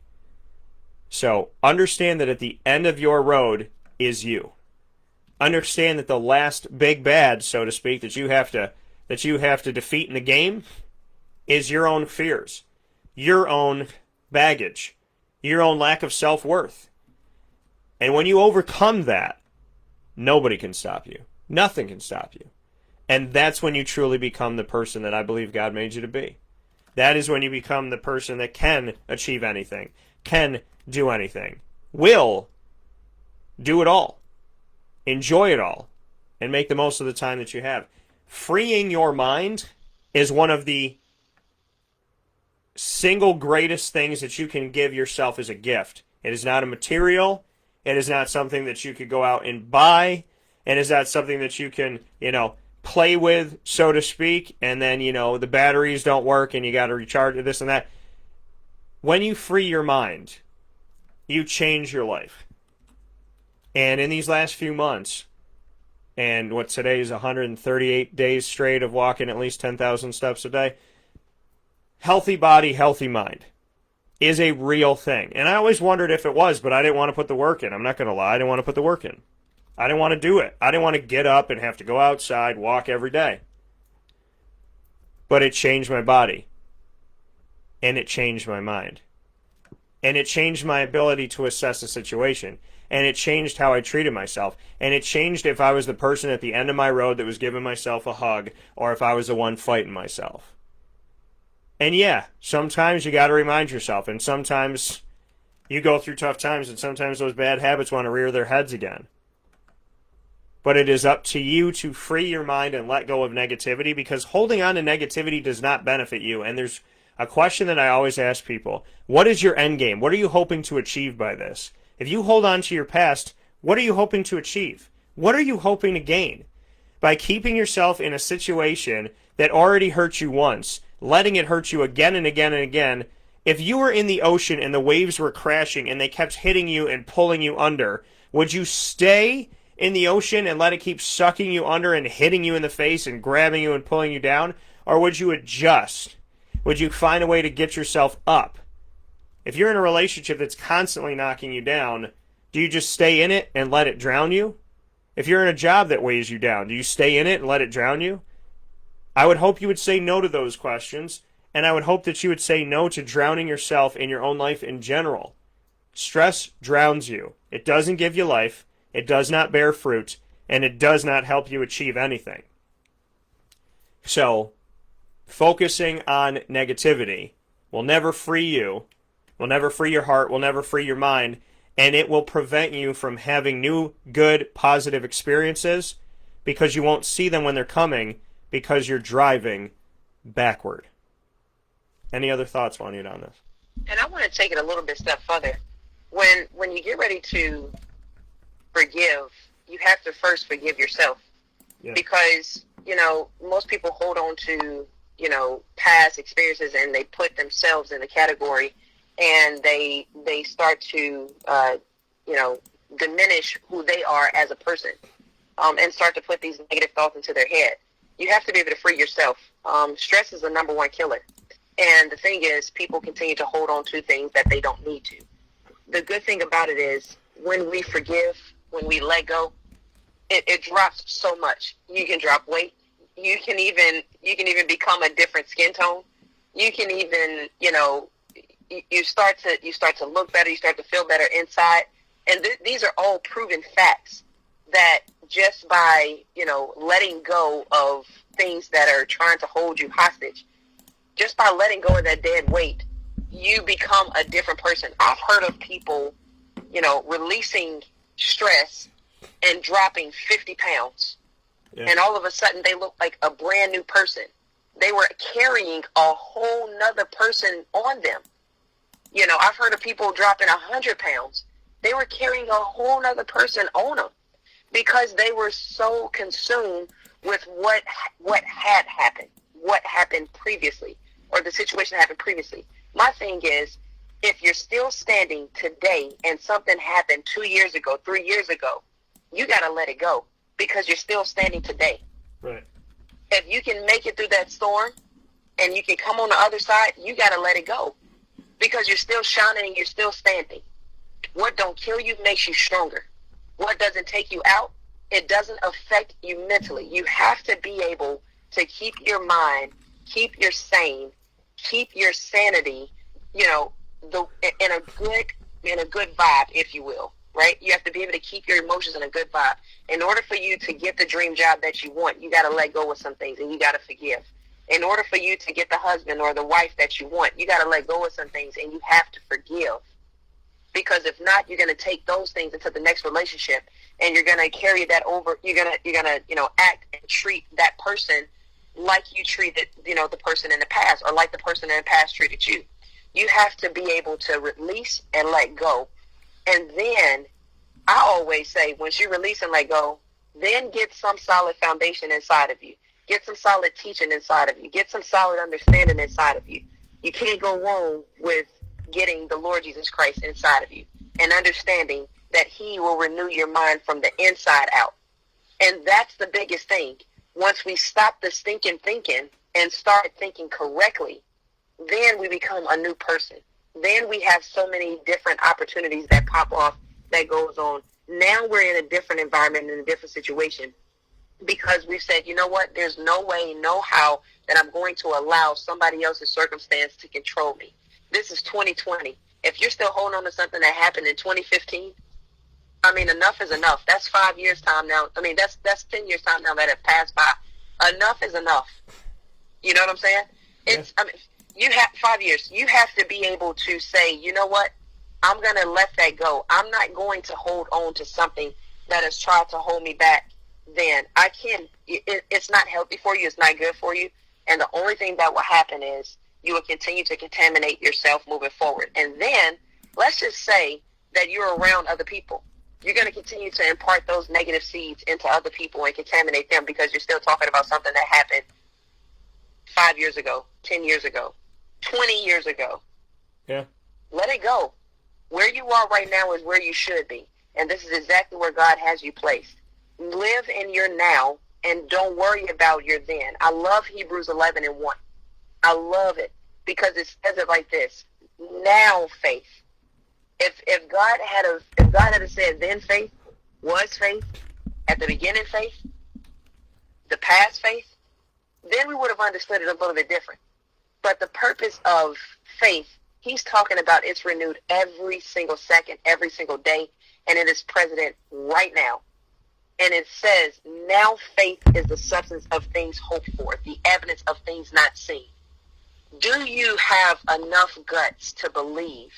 So understand that at the end of your road is you. Understand that the last big bad, so to speak, that you have to defeat in the game is your own fears, your own baggage, your own lack of self-worth. And when you overcome that, nobody can stop you. Nothing can stop you. And that's when you truly become the person that I believe God made you to be. That is when you become the person that can achieve anything, can do anything, will do it all, enjoy it all, and make the most of the time that you have. Freeing your mind is one of the single greatest things that you can give yourself as a gift. It is not a material. It is not something that you could go out and buy. It is not something that you can, play with, so to speak, and then, the batteries don't work and you got to recharge this and that. When you free your mind, you change your life. And in these last few months, and what today is 138 days straight of walking at least 10,000 steps a day, healthy body, healthy mind. is a real thing. And I always wondered if it was, but I didn't want to put the work in. I'm not going to lie. I didn't want to put the work in. I didn't want to do it. I didn't want to get up and have to go outside, walk every day. But it changed my body. And it changed my mind. And it changed my ability to assess a situation. And it changed how I treated myself. And it changed if I was the person at the end of my road that was giving myself a hug, or if I was the one fighting myself. And yeah, sometimes you got to remind yourself. And sometimes you go through tough times, and sometimes those bad habits want to rear their heads again. But it is up to you to free your mind and let go of negativity, because holding on to negativity does not benefit you. And there's a question that I always ask people. What is your end game? What are you hoping to achieve by this? If you hold on to your past, what are you hoping to achieve? What are you hoping to gain? By keeping yourself in a situation that already hurt you once, letting it hurt you again and again and again. If you were in the ocean and the waves were crashing and they kept hitting you and pulling you under, would you stay in the ocean and let it keep sucking you under and hitting you in the face and grabbing you and pulling you down? Or would you adjust? Would you find a way to get yourself up? If you're in a relationship that's constantly knocking you down, do you just stay in it and let it drown you? If you're in a job that weighs you down, do you stay in it and let it drown you? I would hope you would say no to those questions, and I would hope that you would say no to drowning yourself in your own life in general. Stress drowns you. It doesn't give you life. It does not bear fruit, and it does not help you achieve anything. So, focusing on negativity will never free you, will never free your heart, will never free your mind, and it will prevent you from having new, good, positive experiences, because you won't see them when they're coming, because you're driving backward. Any other thoughts, Juanita, on this? And I want to take it a little bit step further. When you get ready to forgive, you have to first forgive yourself. Yeah. Because, most people hold on to, past experiences, and they put themselves in the category, and they start to, diminish who they are as a person, and start to put these negative thoughts into their head. You have to be able to free yourself. Stress is the number one killer. And the thing is, people continue to hold on to things that they don't need to. The good thing about it is, when we forgive, when we let go, it drops so much. You can drop weight. You can even become a different skin tone. You can even, you start to look better. You start to feel better inside. And these are all proven facts that just by, letting go of things that are trying to hold you hostage, just by letting go of that dead weight, you become a different person. I've heard of people, releasing stress and dropping 50 pounds. Yeah. And all of a sudden they look like a brand new person. They were carrying a whole nother person on them. I've heard of people dropping 100 pounds. They were carrying a whole nother person on them, because they were so consumed with what had happened, what happened previously, or the situation happened previously. My thing is, if you're still standing today and something happened 2 years ago, 3 years ago, you got to let it go, because you're still standing today. Right. If you can make it through that storm and you can come on the other side, you got to let it go, because you're still shining and you're still standing. What don't kill you makes you stronger. What doesn't take you out, it doesn't affect you mentally. You have to be able to keep your mind, keep your sane, keep your sanity, in a good vibe, if you will, right? You have to be able to keep your emotions in a good vibe. In order for you to get the dream job that you want, you got to let go of some things, and you got to forgive. In order for you to get the husband or the wife that you want, you got to let go of some things, and you have to forgive. Because if not, you're going to take those things into the next relationship, and you're going to carry that over. You're going to act and treat that person like you treated, the person in the past, or like the person in the past treated you. You have to be able to release and let go. And then I always say, once you release and let go, then get some solid foundation inside of you. Get some solid teaching inside of you. Get some solid understanding inside of you. You can't go wrong with getting the Lord Jesus Christ inside of you and understanding that he will renew your mind from the inside out. And that's the biggest thing. Once we stop the stinking thinking and start thinking correctly, then we become a new person. Then we have so many different opportunities that pop off that goes on. Now we're in a different environment, in a different situation, because we've said, you know what, there's no way, no how that I'm going to allow somebody else's circumstance to control me. This is 2020. If you're still holding on to something that happened in 2015, I mean, enough is enough. That's 5 years time now. I mean, that's 10 years time now that have passed by. Enough is enough. You know what I'm saying? It's, I mean, you have 5 years. You have to be able to say, you know what? I'm going to let that go. I'm not going to hold on to something that has tried to hold me back. Then I can't, it's not healthy for you. It's not good for you. And the only thing that will happen is you will continue to contaminate yourself moving forward. And then let's just say that you're around other people. You're going to continue to impart those negative seeds into other people and contaminate them because you're still talking about something that happened 5 years ago, 10 years ago, 20 years ago. Yeah. Let it go. Where you are right now is where you should be. And this is exactly where God has you placed. Live in your now and don't worry about your then. I love Hebrews 11:1. I love it because it says it like this. Now faith. If God had said then faith, was faith, at the beginning faith, the past faith, then we would have understood it a little bit different. But the purpose of faith, he's talking about it's renewed every single second, every single day, and it is present right now. And it says, now faith is the substance of things hoped for, the evidence of things not seen. Do you have enough guts to believe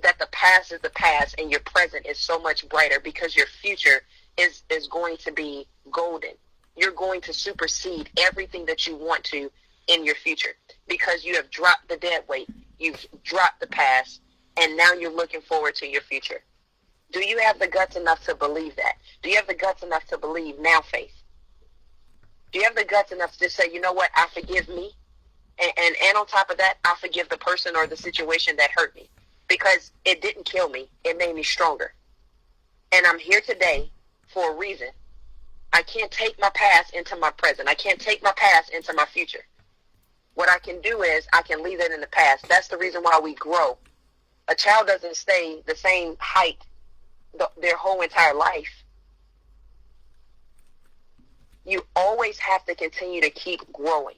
that the past is the past and your present is so much brighter because your future is going to be golden? You're going to supersede everything that you want to in your future because you have dropped the dead weight. You've dropped the past, and now you're looking forward to your future. Do you have the guts enough to believe that? Do you have the guts enough to believe now faith? Do you have the guts enough to just say, you know what, I forgive me, and on top of that, I forgive the person or the situation that hurt me because it didn't kill me. It made me stronger. And I'm here today for a reason. I can't take my past into my present. I can't take my past into my future. What I can do is I can leave it in the past. That's the reason why we grow. A child doesn't stay the same height their whole entire life. You always have to continue to keep growing.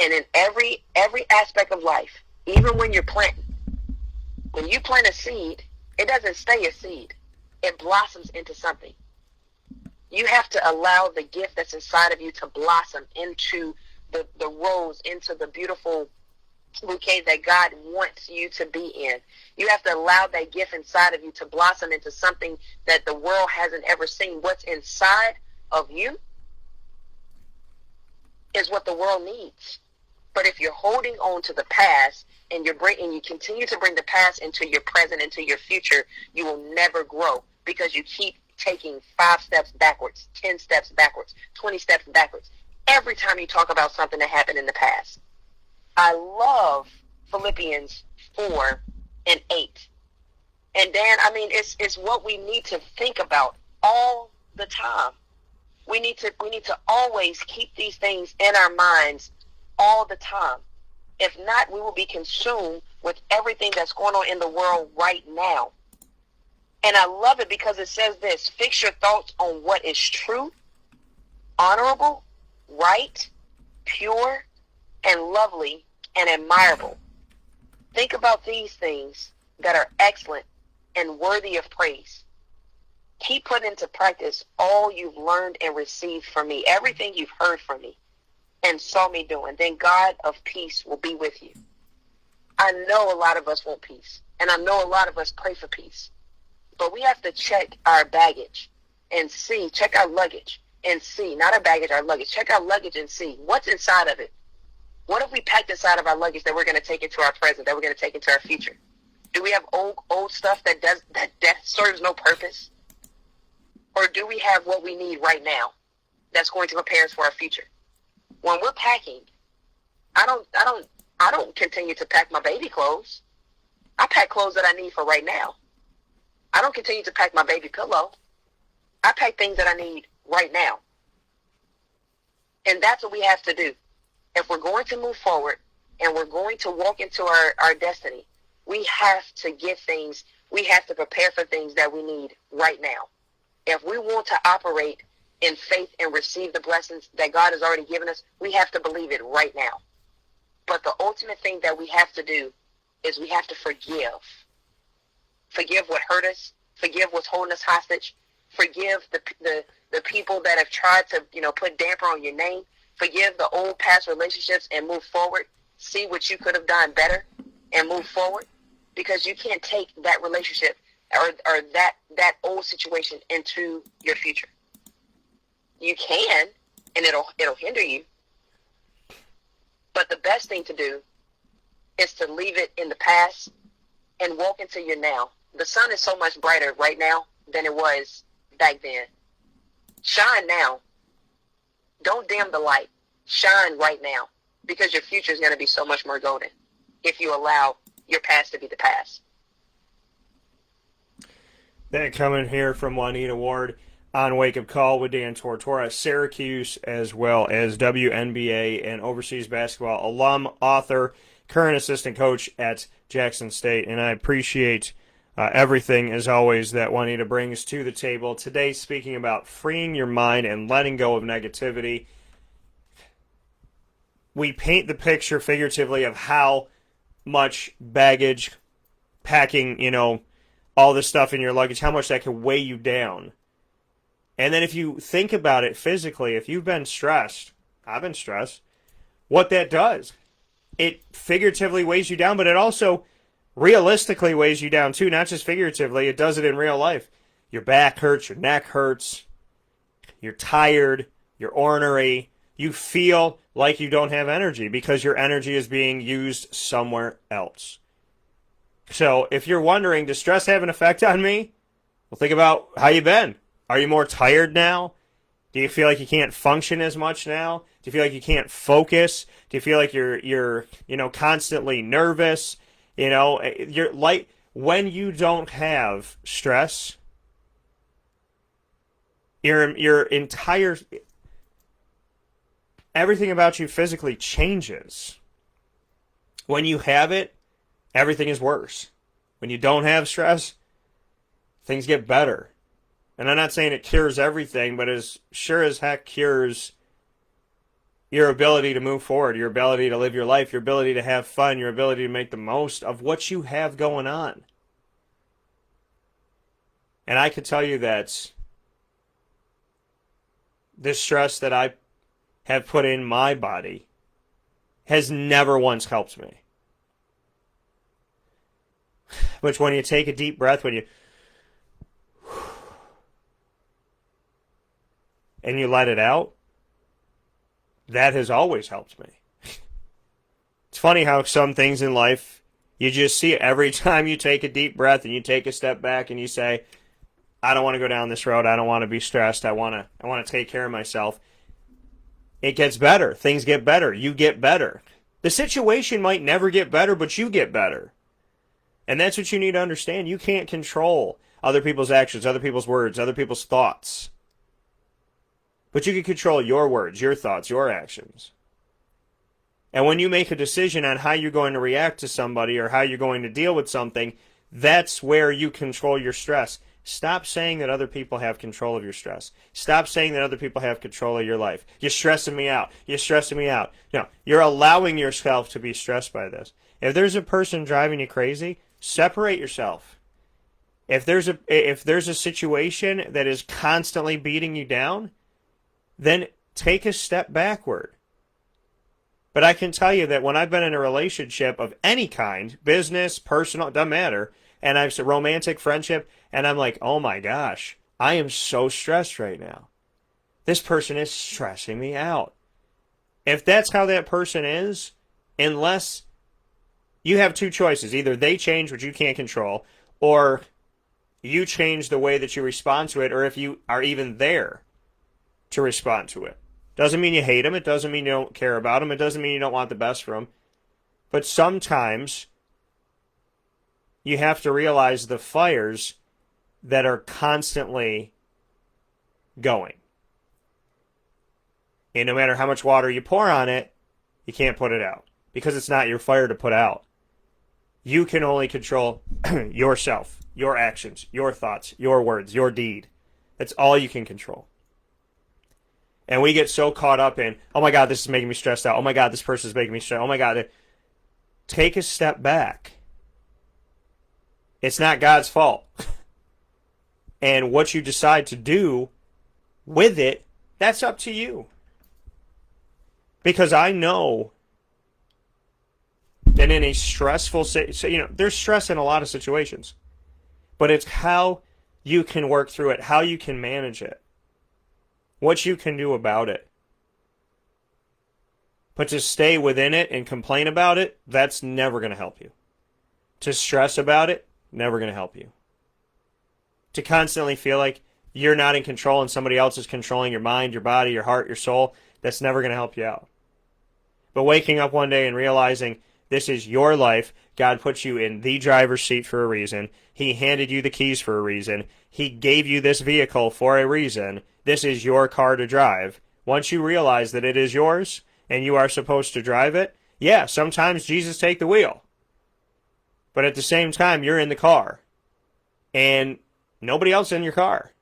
And in every aspect of life, even when you're planting, when you plant a seed, it doesn't stay a seed. It blossoms into something. You have to allow the gift that's inside of you to blossom into the rose, into the beautiful bouquet that God wants you to be in. You have to allow that gift inside of you to blossom into something that the world hasn't ever seen. What's inside of you is what the world needs. But if you're holding on to the past and you continue to bring the past into your present, into your future, you will never grow because you keep taking 5 steps backwards, 10 steps backwards, 20 steps backwards. Every time you talk about something that happened in the past. I love Philippians 4:8. And Dan, I mean, it's what we need to think about all the time. We need to always keep these things in our minds all the time. If not, we will be consumed with everything that's going on in the world right now. And I love it because it says this: fix your thoughts on what is true, honorable, right, pure, and lovely, and admirable. Think about these things that are excellent and worthy of praise. Keep putting into practice all you've learned and received from me, everything you've heard from me and saw me doing. Then God of peace will be with you. I know a lot of us want peace, and I know a lot of us pray for peace. But we have to check our baggage and see, check our luggage and see, not our baggage, our luggage. Check our luggage and see what's inside of it. What have we packed inside of our luggage that we're going to take into our present, that we're going to take into our future? Do we have old stuff that serves no purpose? Or do we have what we need right now that's going to prepare us for our future? When we're packing, I don't continue to pack my baby clothes. I pack clothes that I need for right now. I don't continue to pack my baby pillow. I pack things that I need right now. And that's what we have to do. If we're going to move forward, and we're going to walk into our destiny, we have to get things, we have to prepare for things that we need right now. If we want to operate in faith and receive the blessings that God has already given us, we have to believe it right now. But the ultimate thing that we have to do is we have to forgive. Forgive what hurt us. Forgive what's holding us hostage. Forgive the people that have tried to, put damper on your name. Forgive the old past relationships and move forward. See what you could have done better and move forward, because you can't take that relationship or that old situation into your future. You can, and it'll hinder you. But the best thing to do is to leave it in the past and walk into your now. The sun is so much brighter right now than it was back then. Shine now. Don't dim the light. Shine right now, because your future is going to be so much more golden if you allow your past to be the past. That coming here from Juanita Ward on Wake Up Call with Dan Tortora, Syracuse, as well as WNBA and overseas basketball alum, author, current assistant coach at Jackson State. And I appreciate everything, as always, that Juanita brings to the table. Today, speaking about freeing your mind and letting go of negativity. We paint the picture figuratively of how much baggage, packing, all this stuff in your luggage, how much that can weigh you down. And then if you think about it physically, if you've been stressed, I've been stressed, what that does, it figuratively weighs you down, but it also realistically weighs you down too, not just figuratively. It does it in real life. Your back hurts, your neck hurts, you're tired, you're ornery, you feel like you don't have energy because your energy is being used somewhere else. So if you're wondering, does stress have an effect on me? Well, think about how you've been. Are you more tired now? Do you feel like you can't function as much now? Do you feel like you can't focus? Do you feel like you're constantly nervous? You're like, when you don't have stress, your entire, everything about you physically changes. When you have it, everything is worse. When you don't have stress, things get better. And I'm not saying it cures everything, but as sure as heck cures your ability to move forward, your ability to live your life, your ability to have fun, your ability to make the most of what you have going on. And I can tell you that this stress that I have put in my body has never once helped me. Which, when you take a deep breath, and you let it out, that has always helped me. It's funny how some things in life, you just see it every time you take a deep breath and you take a step back and you say, I don't want to go down this road. I don't want to be stressed. I want to take care of myself. It gets better. Things get better. You get better. The situation might never get better, but you get better. And that's what you need to understand. You can't control other people's actions, other people's words, other people's thoughts. But you can control your words, your thoughts, your actions. And when you make a decision on how you're going to react to somebody or how you're going to deal with something, that's where you control your stress. Stop saying that other people have control of your stress. Stop saying that other people have control of your life. You're stressing me out. You're stressing me out. No, you're allowing yourself to be stressed by this. If there's a person driving you crazy, separate yourself. If there's a situation that is constantly beating you down, then take a step backward. But I can tell you that when I've been in a relationship of any kind, business, personal, it doesn't matter, and I've a romantic friendship, and I'm like, oh my gosh, I am so stressed right now. This person is stressing me out. If that's how that person is, unless you have two choices, either they change, which you can't control, or you change the way that you respond to it, or if you are even there to respond to it. Doesn't mean you hate them. It doesn't mean you don't care about them. It doesn't mean you don't want the best for them. But sometimes you have to realize the fires that are constantly going. And no matter how much water you pour on it, you can't put it out. because it's not your fire to put out. You can only control yourself, your actions, your thoughts, your words, your deed. That's all you can control. And we get so caught up in, oh my God, this is making me stressed out. Oh my God, this person is making me stressed. Oh my God. Take a step back. It's not God's fault. And what you decide to do with it, that's up to you. Because I know that in a stressful, there's stress in a lot of situations. But it's how you can work through it, how you can manage it, what you can do about it. But to stay within it and complain about it, that's never going to help you. To stress about it, never going to help you. To constantly feel like you're not in control and somebody else is controlling your mind, your body, your heart, your soul, that's never going to help you out. But waking up one day and realizing this is your life, God put you in the driver's seat for a reason. He handed you the keys for a reason. He gave you this vehicle for a reason. This is your car to drive. Once you realize that it is yours and you are supposed to drive it, yeah, sometimes Jesus take the wheel. But at the same time, you're in the car. And nobody else in your car.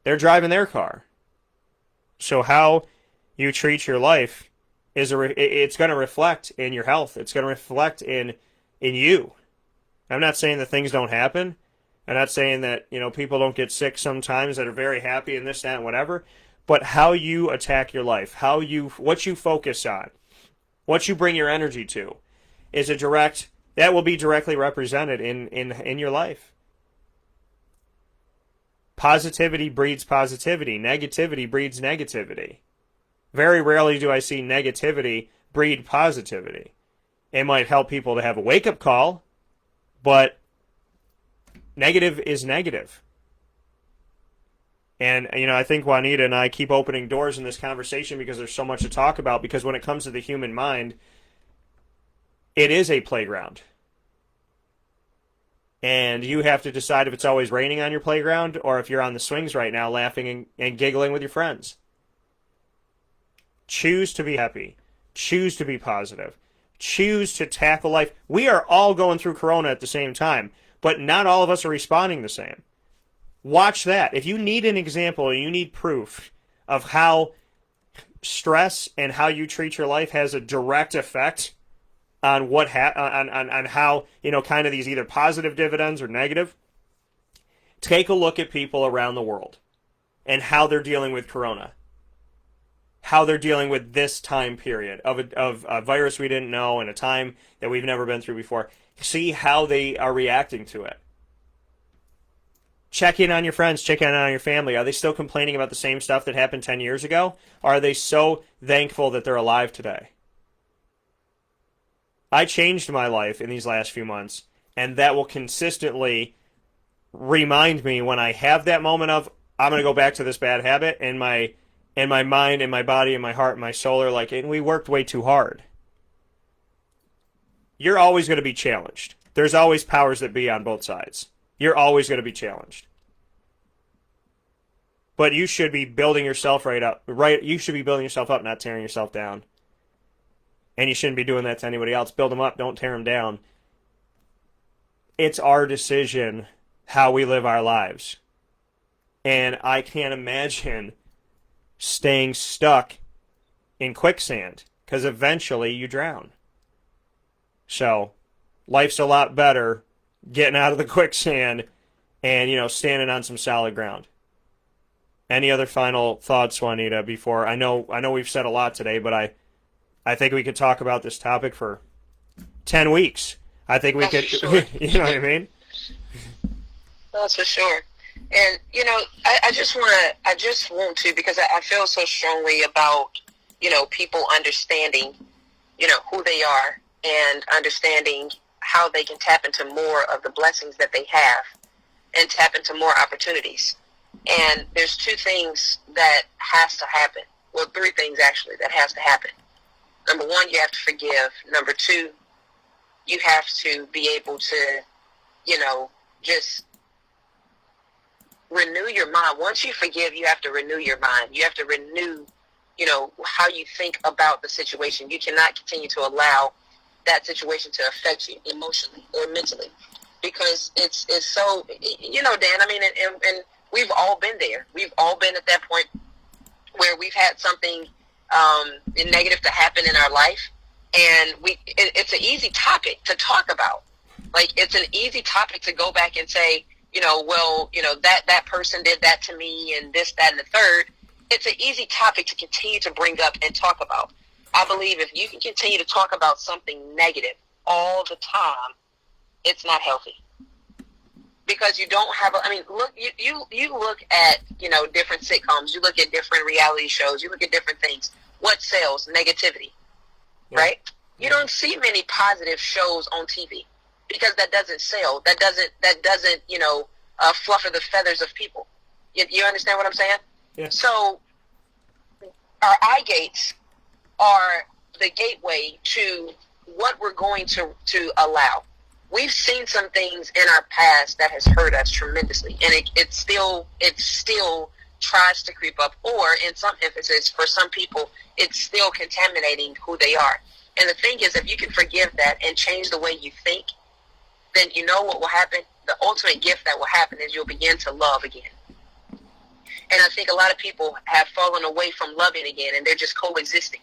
They're driving their car. So how you treat your life it's going to reflect in your health. It's going to reflect in you. I'm not saying that things don't happen. I'm not saying that, people don't get sick sometimes that are very happy and this, that, and whatever. But how you attack your life, what you focus on, what you bring your energy to, that will be directly represented in your life. Positivity breeds positivity. Negativity breeds negativity. Very rarely do I see negativity breed positivity. It might help people to have a wake-up call, but negative is negative. And, I think Juanita and I keep opening doors in this conversation because there's so much to talk about, because when it comes to the human mind, it is a playground. And you have to decide if it's always raining on your playground or if you're on the swings right now laughing and giggling with your friends. Choose to be happy. Choose to be positive. Choose to tackle life. We are all going through Corona at the same time, but not all of us are responding the same. Watch that. If you need an example or you need proof of how stress and how you treat your life has a direct effect on on how, kind of these either positive dividends or negative, take a look at people around the world and how they're dealing with Corona. How they're dealing with this time period of a virus we didn't know and a time that we've never been through before. See how they are reacting to it. Check in on your friends, check in on your family. Are they still complaining about the same stuff that happened 10 years ago? Or are they so thankful that they're alive today? I changed my life in these last few months, and that will consistently remind me when I have that moment of, I'm going to go back to this bad habit, and my mind and my body and my heart and my soul are like, and we worked way too hard. You're always going to be challenged. There's always powers that be on both sides. You're always going to be challenged. But you should be building yourself you should be building yourself up, not tearing yourself down. And you shouldn't be doing that to anybody else. Build them up, don't tear them down. It's our decision how we live our lives. And I can't imagine staying stuck in quicksand, because eventually you drown. So, life's a lot better getting out of the quicksand and, standing on some solid ground. Any other final thoughts, Juanita, before I know we've said a lot today, but I think we could talk about this topic for 10 weeks. I think we could, sure. You know what I mean? That's for sure. And, I just want to, because I feel so strongly about, people understanding, who they are and understanding how they can tap into more of the blessings that they have and tap into more opportunities. And there's two things that has to happen. Well, three things actually that has to happen. Number one, you have to forgive. Number two, you have to be able to, just renew your mind. Once you forgive, you have to renew your mind. You have to renew, how you think about the situation. You cannot continue to allow that situation to affect you emotionally or mentally, because it's so, you know, Dan, I mean, and we've all been there. We've all been at that point where we've had something negative to happen in our life, and it's an easy topic to talk about. Like, it's an easy topic to go back and say, you know, well, you know, that person did that to me and this, that, and the third. It's an easy topic to continue to bring up and talk about. I believe if you can continue to talk about something negative all the time, it's not healthy. Because you don't have I mean, look, you look at, you know, different sitcoms, you look at different reality shows, you look at different things. What sells? Negativity, right? You don't see many positive shows on TV because that doesn't sell. That doesn't, you know, flutter the feathers of people. You understand what I'm saying? Yeah. So our eye gates are the gateway to what we're going to allow. We've seen some things in our past that has hurt us tremendously, and it still tries to creep up, or in some instances, for some people, it's still contaminating who they are. And the thing is, if you can forgive that and change the way you think, then you know what will happen? The ultimate gift that will happen is you'll begin to love again. And I think a lot of people have fallen away from loving again, and they're just coexisting.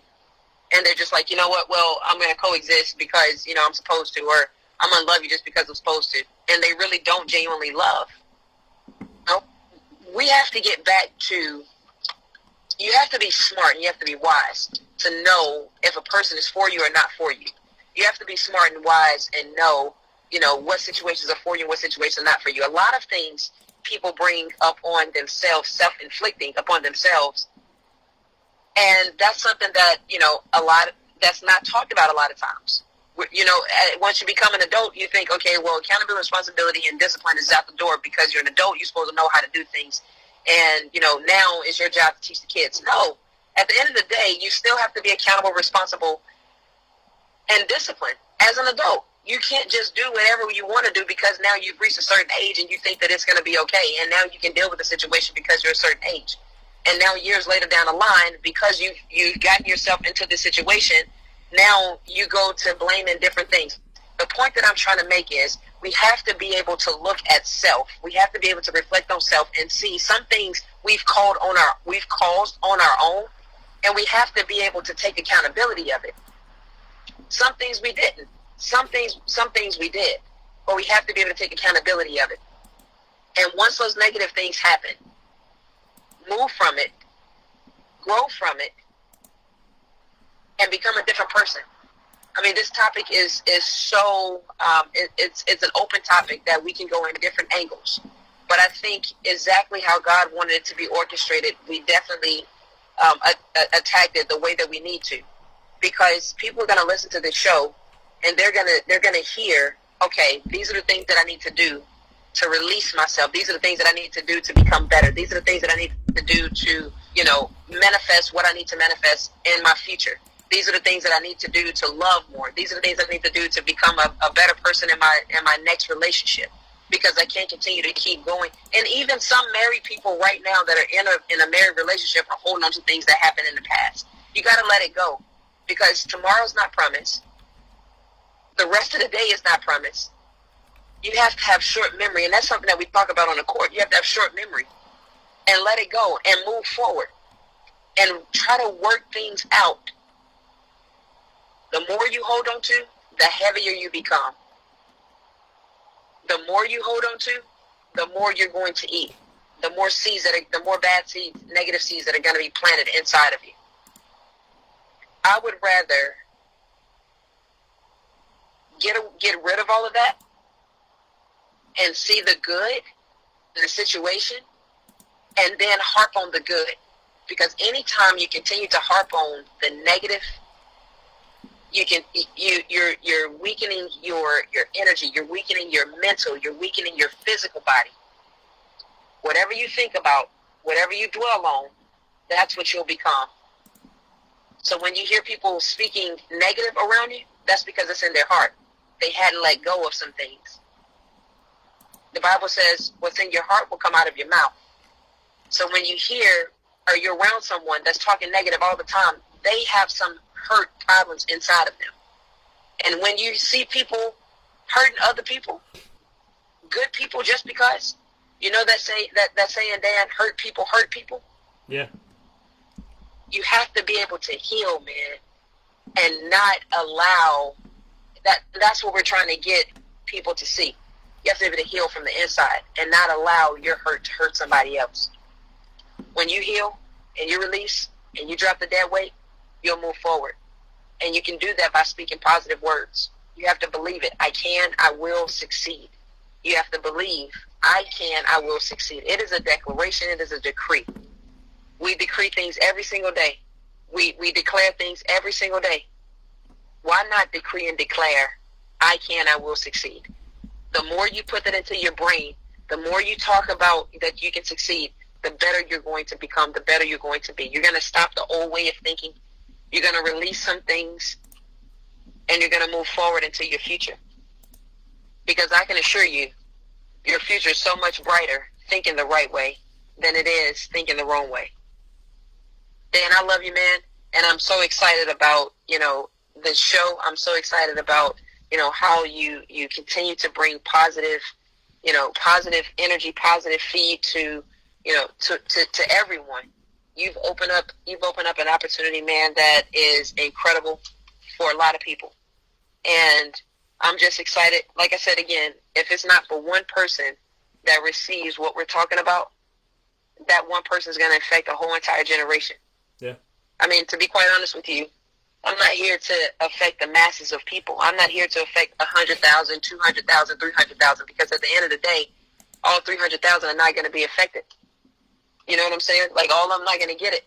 And they're just like, you know what, well, I'm going to coexist because, you know, I'm supposed to, or I'm going to love you just because I'm supposed to. And they really don't genuinely love. No, we have to get back to, you have to be smart and you have to be wise to know if a person is for you or not for you. You have to be smart and wise and know, you know, what situations are for you and what situations are not for you. A lot of things people bring up on themselves, self-inflicting upon themselves. And that's something that, you know, that's not talked about a lot of times. You know, once you become an adult, you think, okay, well, accountability, responsibility, and discipline is out the door because you're an adult. You're supposed to know how to do things. And, you know, now it's your job to teach the kids. No. At the end of the day, you still have to be accountable, responsible, and disciplined as an adult. You can't just do whatever you want to do because now you've reached a certain age and you think that it's going to be okay. And now you can deal with the situation because you're a certain age. And now years later down the line, because you've gotten yourself into this situation, now you go to blaming different things. The point that I'm trying to make is we have to be able to look at self. We have to be able to reflect on self and see some things we've caused on our own, and we have to be able to take accountability of it. Some things we didn't. Some things we did, but we have to be able to take accountability of it. And once those negative things happen, move from it, grow from it, and become a different person. I mean, this topic is so it's an open topic that we can go in different angles. But I think exactly how God wanted it to be orchestrated, we definitely attacked it the way that we need to, because people are going to listen to this show and they're gonna hear, okay, these are the things that I need to do to release myself. These are the things that I need to do to become better. These are the things that I need to do to, you know, manifest what I need to manifest in my future. These are the things that I need to do to love more. These are the things I need to do to become a better person in my next relationship, because I can't continue to keep going. And even some married people right now that are in a married relationship are holding on to things that happened in the past. You got to let it go, because tomorrow's not promised. The rest of the day is not promised. You have to have short memory, and that's something that we talk about on the court. You have to have short memory and let it go and move forward and try to work things out. The more you hold on to, the heavier you become. The more you hold on to, the more you're going to eat. The more bad seeds, negative seeds that are going to be planted inside of you. I would rather get rid of all of that and see the good in the situation, and then harp on the good. Because anytime you continue to harp on the negative, you're weakening your energy, you're weakening your mental, you're weakening your physical body. Whatever you think about, whatever you dwell on, that's what you'll become. So when you hear people speaking negative around you, that's because it's in their heart. They hadn't let go of some things. The Bible says what's in your heart will come out of your mouth. So when you hear or you're around someone that's talking negative all the time, they have some hurt problems inside of them. And when you see people hurting other people, good people, just because, you know that saying, Dan, hurt people hurt people? Yeah. You have to be able to heal, man, and not allow that. That's what we're trying to get people to see. You have to be able to heal from the inside and not allow your hurt to hurt somebody else. When you heal and you release and you drop the dead weight, you'll move forward. And you can do that by speaking positive words. You have to believe it. I can, I will succeed. You have to believe, I can, I will succeed. It is a declaration. It is a decree. We decree things every single day. We declare things every single day. Why not decree and declare, I can, I will succeed? The more you put that into your brain, the more you talk about that you can succeed, the better you're going to become, the better you're going to be. You're going to stop the old way of thinking. You're going to release some things, and you're going to move forward into your future. Because I can assure you, your future is so much brighter thinking the right way than it is thinking the wrong way. Dan, I love you, man, and I'm so excited about, this show. I'm so excited about, how you continue to bring positive, positive energy, positive feed to everyone. You've opened up an opportunity, man, that is incredible for a lot of people. And I'm just excited. Like I said again, if it's not for one person that receives what we're talking about, that one person is going to affect a whole entire generation. Yeah. I mean, to be quite honest with you, I'm not here to affect the masses of people. I'm not here to affect 100,000, 200,000, 300,000, because at the end of the day, all 300,000 are not going to be affected. You know what I'm saying? Like, all of them not going to get it.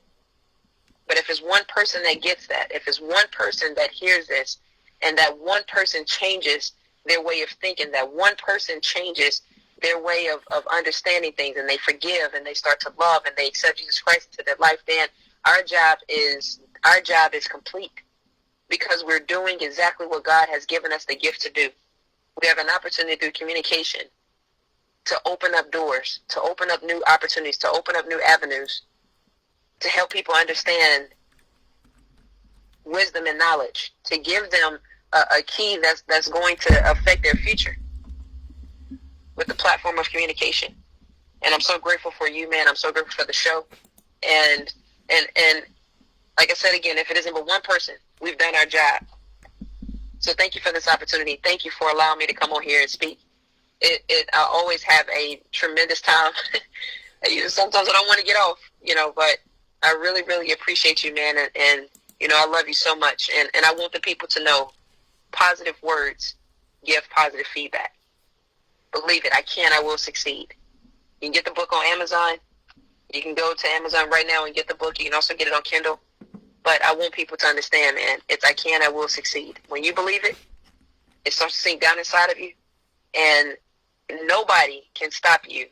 But if it's one person that gets that, if it's one person that hears this, and that one person changes their way of thinking, that one person changes their way of understanding things, and they forgive, and they start to love, and they accept Jesus Christ into their life, then our job is complete, because we're doing exactly what God has given us the gift to do. We have an opportunity through communication to open up doors, to open up new opportunities, to open up new avenues, to help people understand wisdom and knowledge, to give them a key that's going to affect their future with the platform of communication. And I'm so grateful for you, man. I'm so grateful for the show. And like I said again, if it isn't but one person, we've done our job. So thank you for this opportunity. Thank you for allowing me to come on here and speak. I always have a tremendous time. Sometimes I don't want to get off, but I really, really appreciate you, man. And I love you so much. And I want the people to know positive words give positive feedback. Believe it. I can. I will succeed. You can get the book on Amazon. You can go to Amazon right now and get the book. You can also get it on Kindle. But I want people to understand, man, it's I can, I will succeed. When you believe it, it starts to sink down inside of you. And nobody can stop you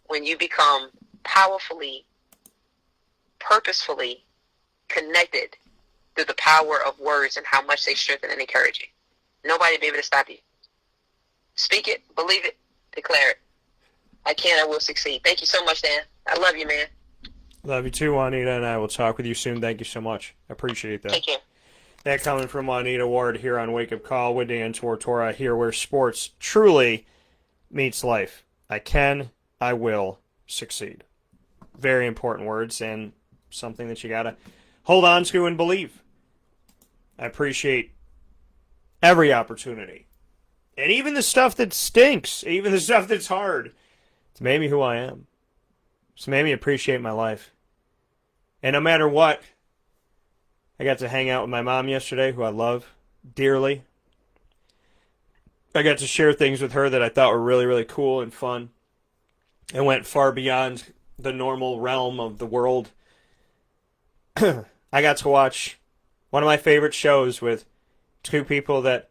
when you become powerfully, purposefully connected through the power of words and how much they strengthen and encourage you. Nobody will be able to stop you. Speak it, believe it, declare it. I can, I will succeed. Thank you so much, Dan. I love you, man. Love you too, Juanita, and I will talk with you soon. Thank you so much. I appreciate that. Take care. That coming from Juanita Ward here on Wake Up Call with Dan Tortora, here where sports truly meets life. I can, I will succeed. Very important words, and something that you got to hold on to and believe. I appreciate every opportunity. And even the stuff that stinks, even the stuff that's hard. It's made me who I am. It's made me appreciate my life. And no matter what, I got to hang out with my mom yesterday, who I love dearly. I got to share things with her that I thought were really, really cool and fun. And went far beyond the normal realm of the world. I got to watch one of my favorite shows with two people that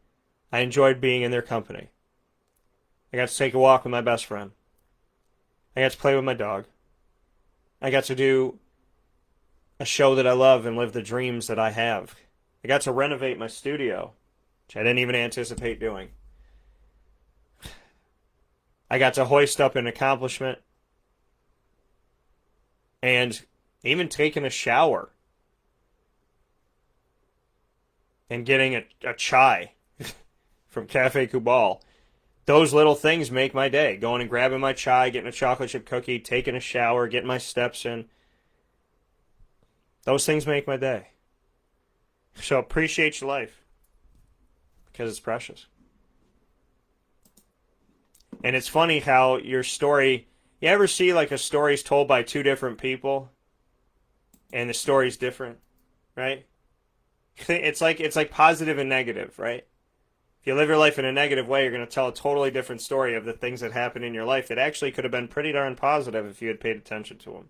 I enjoyed being in their company. I got to take a walk with my best friend. I got to play with my dog. I got to do a show that I love and live the dreams that I have. I got to renovate my studio, which I didn't even anticipate doing. I got to hoist up an accomplishment and even taking a shower and getting a chai from Cafe Kubal. Those little things make my day. Going and grabbing my chai, getting a chocolate chip cookie, taking a shower, getting my steps in. Those things make my day. So appreciate your life because it's precious. And it's funny how your story, you ever see like a story's told by two different people and the story's different, right? It's like positive and negative, right? If you live your life in a negative way, you're going to tell a totally different story of the things that happened in your life that actually could have been pretty darn positive if you had paid attention to them.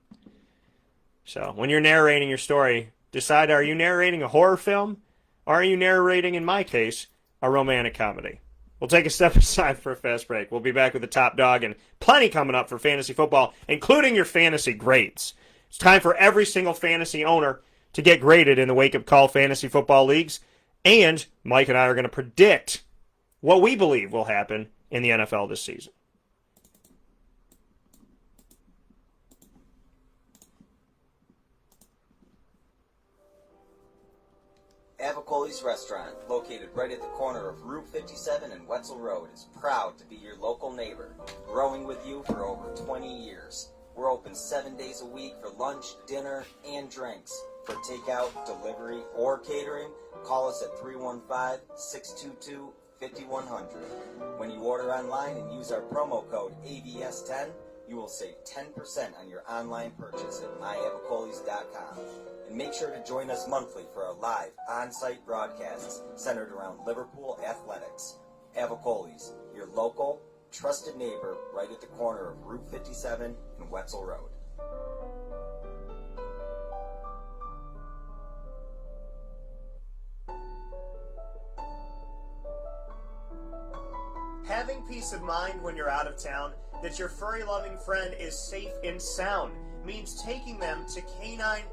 So when you're narrating your story, decide, are you narrating a horror film or are you narrating, in my case, a romantic comedy? We'll take a step aside for a fast break. We'll be back with the top dog and plenty coming up for fantasy football, including your fantasy grades. It's time for every single fantasy owner to get graded in the Wake Up Call Fantasy Football Leagues. And Mike and I are going to predict what we believe will happen in the NFL this season. Avicoli's Restaurant, located right at the corner of Route 57 and Wetzel Road, is proud to be your local neighbor, growing with you for over 20 years. We're open 7 days a week for lunch, dinner, and drinks. For takeout, delivery, or catering, call us at 315-622-5100. When you order online and use our promo code AVS10, you will save 10% on your online purchase at myavicolis.com. And make sure to join us monthly for our live on-site broadcasts centered around Liverpool athletics. Avicoli's, your local, trusted neighbor right at the corner of Route 57 and Wetzel Road. Having peace of mind when you're out of town that your furry-loving friend is safe and sound means taking them to Canine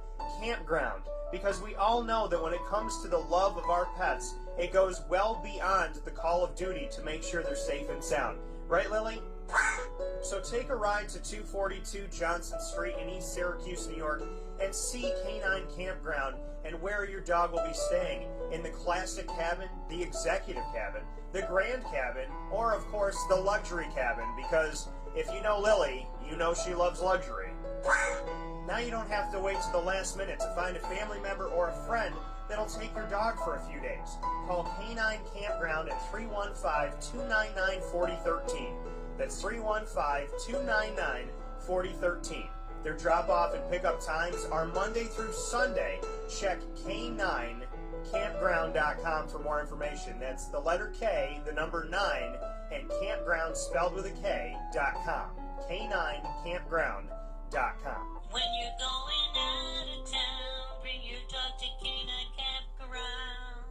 Kampground, because we all know that when it comes to the love of our pets, it goes well beyond the call of duty to make sure they're safe and sound. Right, Lily? So take a ride to 242 Johnson Street in East Syracuse, New York, and see Canine Kampground and where your dog will be staying, in the classic cabin, the executive cabin, the grand cabin, or of course the luxury cabin, because if you know Lily, you know she loves luxury. Now you don't have to wait to the last minute to find a family member or a friend that'll take your dog for a few days. Call Canine Kampground at 315-299-4013. That's 315-299-4013. Their drop-off and pickup times are Monday through Sunday. Check K9Kampground.com for more information. That's the letter K, the number 9, and campground spelled with a K.com. K9Kampground.com. When you're going out of town, bring your dog to Canine Campground.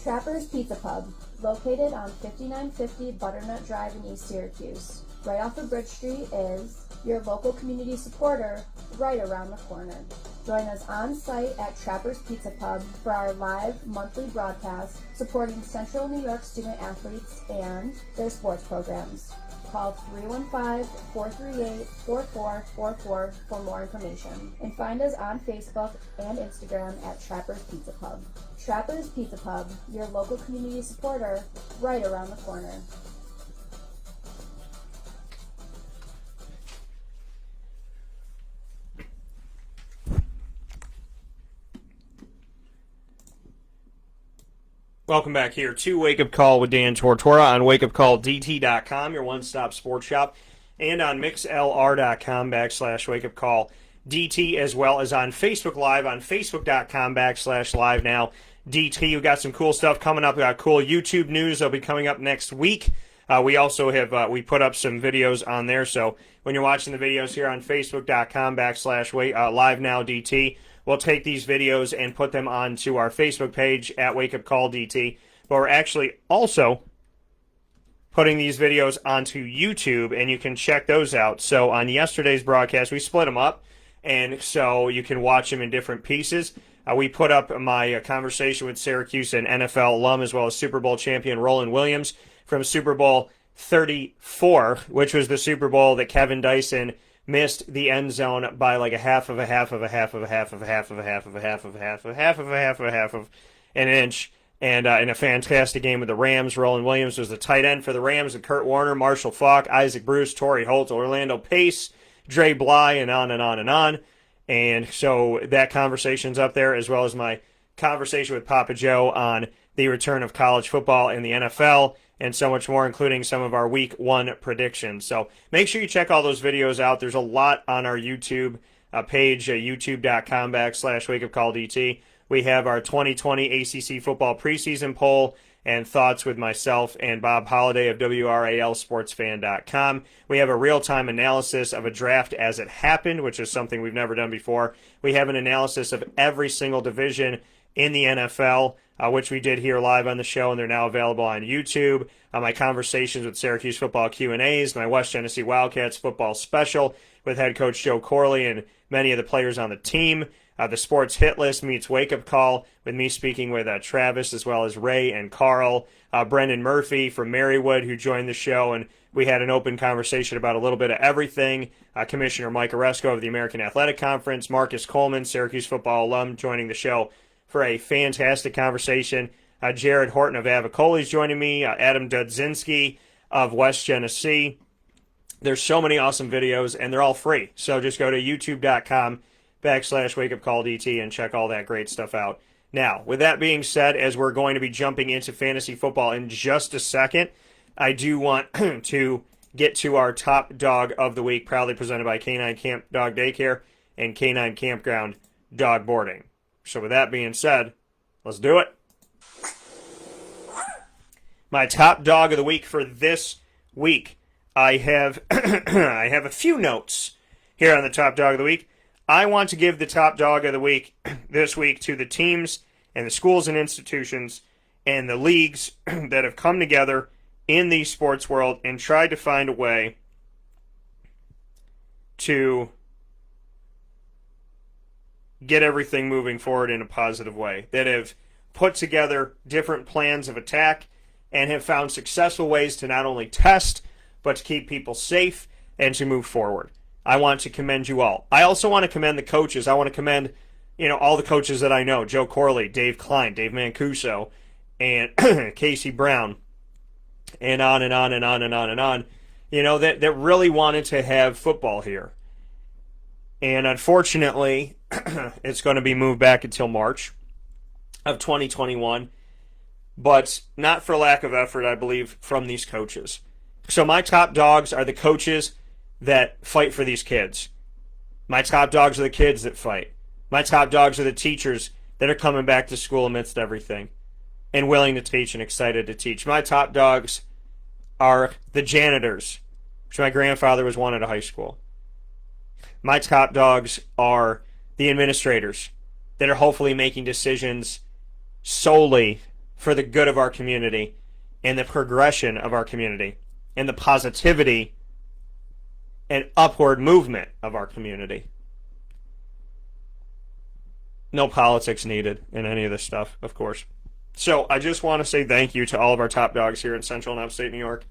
Trapper's Pizza Pub, located on 5950 Butternut Drive in East Syracuse. Right off of Bridge Street is your local community supporter right around the corner. Join us on site at Trapper's Pizza Pub for our live monthly broadcast supporting Central New York student athletes and their sports programs. Call 315-438-4444 for more information. And find us on Facebook and Instagram at Trapper's Pizza Pub. Trapper's Pizza Pub, your local community supporter right around the corner. Welcome back here to Wake Up Call with Dan Tortora on wakeupcalldt.com, your one-stop sports shop, and on mixlr.com/wakeupcalldt, as well as on Facebook Live on facebook.com/live-now-DT. We've got some cool stuff coming up. We've got cool YouTube news that'll be coming up next week. We also have we put up some videos on there, so when you're watching the videos here on facebook.com/live-now-DT, we'll take these videos and put them onto our Facebook page at Wake Up Call DT. But we're actually also putting these videos onto YouTube, and you can check those out. So on yesterday's broadcast, we split them up, and so you can watch them in different pieces. We put up my conversation with Syracuse and NFL alum, as well as Super Bowl champion Roland Williams from Super Bowl 34, which was the Super Bowl that Kevin Dyson missed the end zone by like a half of an inch. And in a fantastic game with the Rams, Roland Williams was the tight end for the Rams, and Kurt Warner, Marshall Faulk, Isaac Bruce, Torrey Holt, Orlando Pace, Dre Bly, and on and on and on. And so that conversation's up there, as well as my conversation with Papa Joe on the return of college football in the NFL, and so much more, including some of our Week 1 predictions. So make sure you check all those videos out. There's a lot on our YouTube page, youtube.com/wakeupcalldt. We have our 2020 ACC football preseason poll and thoughts with myself and Bob Holliday of WRALSportsFan.com. We have a real-time analysis of a draft as it happened, which is something we've never done before. We have an analysis of every single division in the NFL, which we did here live on the show, and they're now available on YouTube. My conversations with Syracuse football Q&As, my West Genesee Wildcats football special with head coach Joe Corley and many of the players on the team. The Sports Hit List meets Wake Up Call with me speaking with Travis as well as Ray and Carl. Brendan Murphy from Marywood who joined the show, and we had an open conversation about a little bit of everything. Commissioner Mike Oresco of the American Athletic Conference, Marcus Coleman, Syracuse football alum, joining the show for a fantastic conversation. Jared Horton of Avicoli's joining me, Adam Dudzinski of West Genesee. There's so many awesome videos, and they're all free. So just go to youtube.com/wakeupcalldt and check all that great stuff out. Now, with that being said, as we're going to be jumping into fantasy football in just a second, I do want to get to our top dog of the week, proudly presented by Canine Camp Dog Daycare and Canine Kampground Dog Boarding. So with that being said, let's do it. My top dog of the week for this week, I have I have a few notes here on the top dog of the week. I want to give the top dog of the week this week to the teams and the schools and institutions and the leagues that have come together in the sports world and tried to find a way to get everything moving forward in a positive way, that have put together different plans of attack and have found successful ways to not only test, but to keep people safe and to move forward. I want to commend you all. I also want to commend the coaches. I want to commend, all the coaches that I know, Joe Corley, Dave Klein, Dave Mancuso, and Casey Brown, and on and on and on and on and on, that really wanted to have football here. And unfortunately, it's going to be moved back until March of 2021, but not for lack of effort, I believe, from these coaches. So my top dogs are the coaches that fight for these kids. My top dogs are the kids that fight. My top dogs are the teachers that are coming back to school amidst everything and willing to teach and excited to teach. My top dogs are the janitors, which my grandfather was one at a high school. My top dogs are the administrators that are hopefully making decisions solely for the good of our community and the progression of our community and the positivity and upward movement of our community. No politics needed in any of this stuff, of course. So I just want to say thank you to all of our top dogs here in Central and Upstate New York.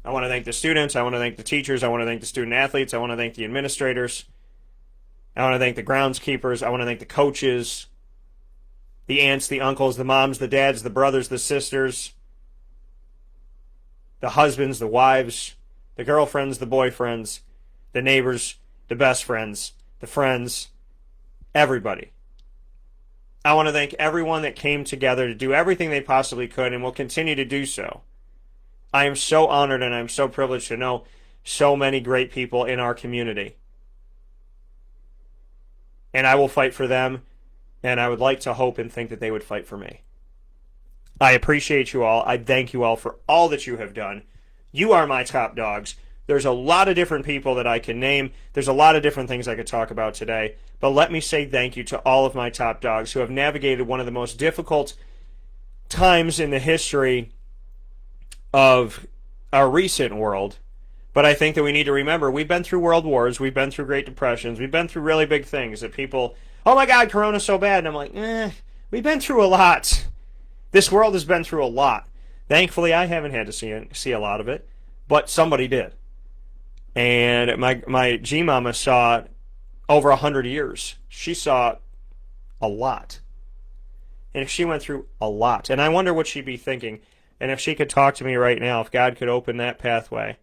I want to thank the students. I want to thank the teachers. I want to thank the student athletes. I want to thank the administrators. I want to thank the groundskeepers. I want to thank the coaches, the aunts, the uncles, the moms, the dads, the brothers, the sisters, the husbands, the wives, the girlfriends, the boyfriends, the neighbors, the best friends, the friends, everybody. I want to thank everyone that came together to do everything they possibly could and will continue to do so. I am so honored and I'm so privileged to know so many great people in our community. And I will fight for them, and I would like to hope and think that they would fight for me. I appreciate you all. I thank you all for all that you have done. You are my top dogs. There's a lot of different people that I can name. There's a lot of different things I could talk about today. But let me say thank you to all of my top dogs who have navigated one of the most difficult times in the history of our recent world. But I think that we need to remember we've been through world wars. We've been through Great Depressions. We've been through really big things that people, oh my God, Corona's so bad. And I'm like, we've been through a lot. This world has been through a lot. Thankfully, I haven't had to see a lot of it, but somebody did. And my G-Mama saw it over 100 years. She saw a lot. And she went through a lot. And I wonder what she'd be thinking. And if she could talk to me right now, if God could open that pathway,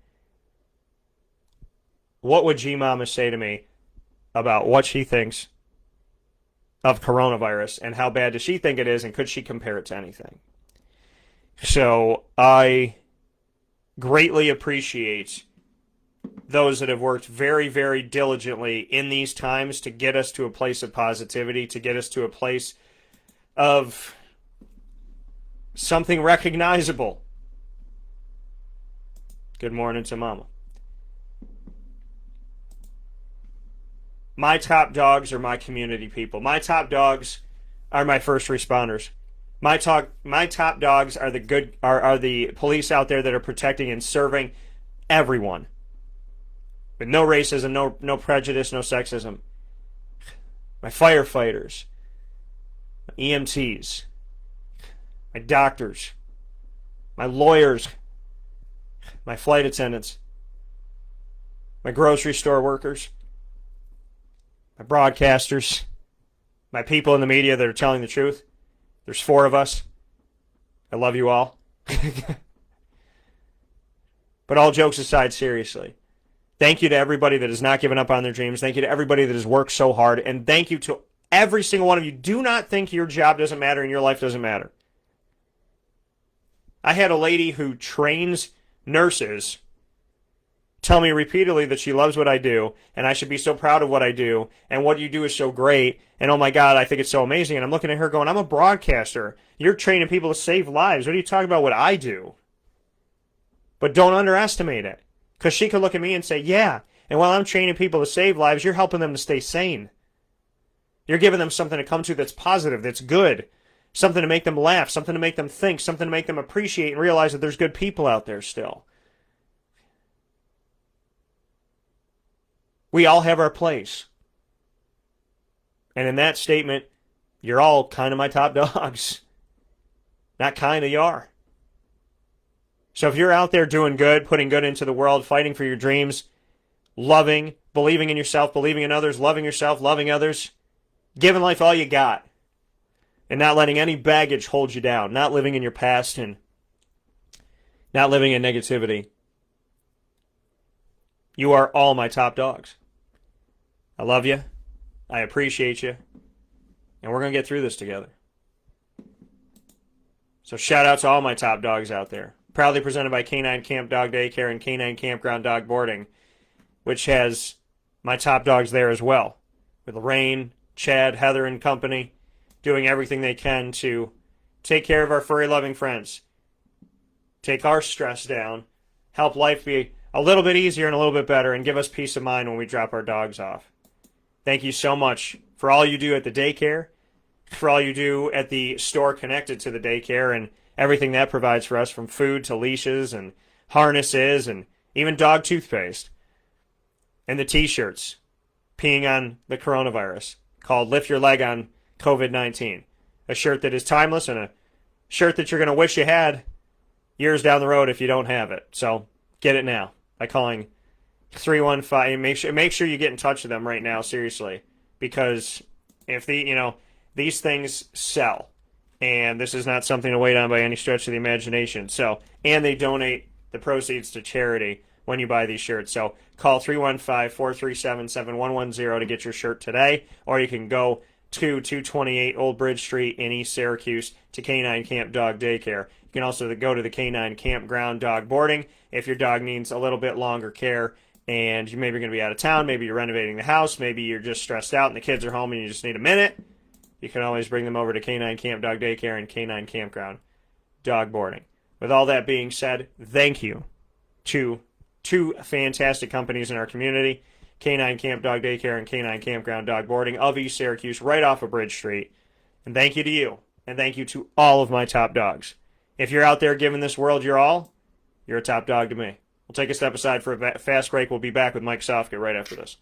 what would G-Mama say to me about what she thinks of coronavirus and how bad does she think it is, and could she compare it to anything? So I greatly appreciate those that have worked very, very diligently in these times to get us to a place of positivity, to get us to a place of something recognizable. Good morning to Mama. My top dogs are my community people. My top dogs are my first responders. My top dogs are the police out there that are protecting and serving everyone. With no racism, no prejudice, no sexism. My firefighters, my EMTs, my doctors, my lawyers, my flight attendants, my grocery store workers, my broadcasters, my people in the media that are telling the truth. There's 4 of us. I love you all. But all jokes aside, seriously, thank you to everybody that has not given up on their dreams. Thank you to everybody that has worked so hard. And thank you to every single one of you. Do not think your job doesn't matter and your life doesn't matter. I had a lady who trains nurses tell me repeatedly that she loves what I do, and I should be so proud of what I do, and what you do is so great, and oh my God, I think it's so amazing. And I'm looking at her going, I'm a broadcaster. You're training people to save lives. What are you talking about what I do? But don't underestimate it, because she could look at me and say, yeah, and while I'm training people to save lives, you're helping them to stay sane. You're giving them something to come to that's positive, that's good, something to make them laugh, something to make them think, something to make them appreciate and realize that there's good people out there still. We all have our place. And in that statement, you're all kind of my top dogs. Not kind of, you are. So if you're out there doing good, putting good into the world, fighting for your dreams, loving, believing in yourself, believing in others, loving yourself, loving others, giving life all you got, and not letting any baggage hold you down, not living in your past and not living in negativity, you are all my top dogs. I love you. I appreciate you. And we're going to get through this together. So shout out to all my top dogs out there. Proudly presented by Canine Camp Dog Daycare and Canine Kampground Dog Boarding, which has my top dogs there as well. With Lorraine, Chad, Heather, and company doing everything they can to take care of our furry loving friends. Take our stress down. Help life be a little bit easier and a little bit better, and give us peace of mind when we drop our dogs off. Thank you so much for all you do at the daycare, for all you do at the store connected to the daycare, and everything that provides for us, from food to leashes and harnesses and even dog toothpaste. And the t-shirts, peeing on the coronavirus, called Lift Your Leg on COVID-19. A shirt that is timeless and a shirt that you're going to wish you had years down the road if you don't have it. So get it now by calling 315. Make sure you get in touch with them right now, seriously, because if these things sell, and this is not something to wait on by any stretch of the imagination. So, and they donate the proceeds to charity when you buy these shirts. So call 315-437-7110 to get your shirt today, or you can go to 228 Old Bridge Street in East Syracuse to Canine Camp Dog Daycare. You can also go to the Canine Kampground Dog Boarding if your dog needs a little bit longer care and you maybe going to be out of town, maybe you're renovating the house, maybe you're just stressed out and the kids are home and you just need a minute. You can always bring them over to Canine Camp Dog Daycare and Canine Kampground Dog Boarding. With all that being said, thank you to 2 fantastic companies in our community, Canine Camp Dog Daycare and Canine Kampground Dog Boarding of East Syracuse, right off of Bridge Street. And thank you to you, and thank you to all of my top dogs. If you're out there giving this world your all, you're a top dog to me. We'll take a step aside for a fast break. We'll be back with Mike Sofka right after this.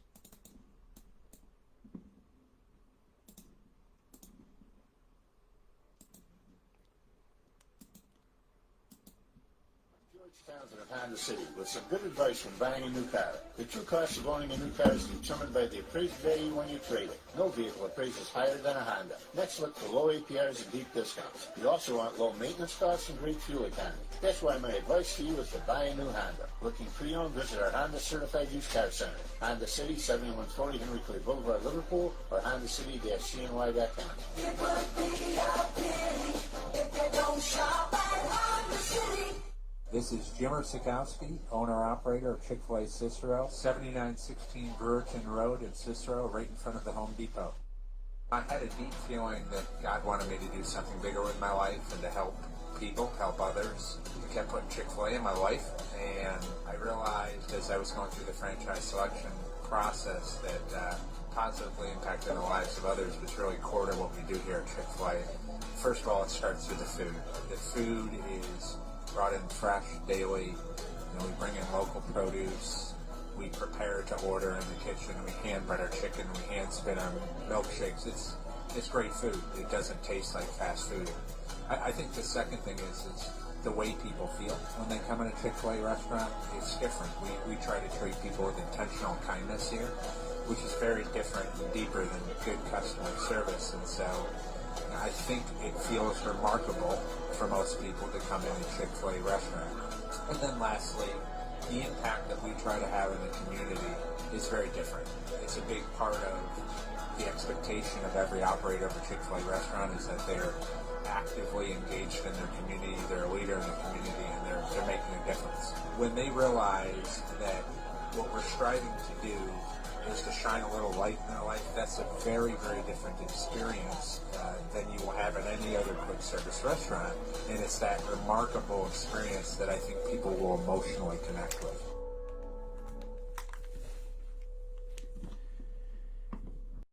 Townsend of Honda City with some good advice when buying a new car. The true cost of owning a new car is determined by the appraised value when you trade it. No vehicle appraises higher than a Honda. Next, look for low APRs and deep discounts. You also want low maintenance costs and great fuel economy. That's why my advice to you is to buy a new Honda. Looking pre-owned, visit our Honda Certified Used Car Center. Honda City, 7140 Henry Clay Boulevard, Liverpool, or HondaCity-CNY.com. It would be a pity if you don't shop at Honda City. This is Jim Sikowski, owner-operator of Chick-fil-A Cicero, 7916 Brewerton Road in Cicero, right in front of the Home Depot. I had a deep feeling that God wanted me to do something bigger with my life and to help people, help others. I kept putting Chick-fil-A in my life, and I realized as I was going through the franchise selection process that positively impacting the lives of others was really core to what we do here at Chick-fil-A. First of all, it starts with the food. The food is brought in fresh daily. We bring in local produce. We prepare to order in the kitchen. We hand bread our chicken. We hand spin our milkshakes. It's great food. It doesn't taste like fast food. I think the second thing is the way people feel when they come in a Chick-fil-A restaurant. It's different. We try to treat people with intentional kindness here, which is very different and deeper than good customer service. And so I think it feels remarkable for most people to come in a Chick-fil-A restaurant. And then lastly, the impact that we try to have in the community is very different. It's a big part of the expectation of every operator of a Chick-fil-A restaurant is that they're actively engaged in their community, they're a leader in the community, and they're making a difference. When they realize that what we're striving to do is to shine a little light in their life, that's a very, very different experience than you will have at any other quick service restaurant. And it's that remarkable experience that I think people will emotionally connect with.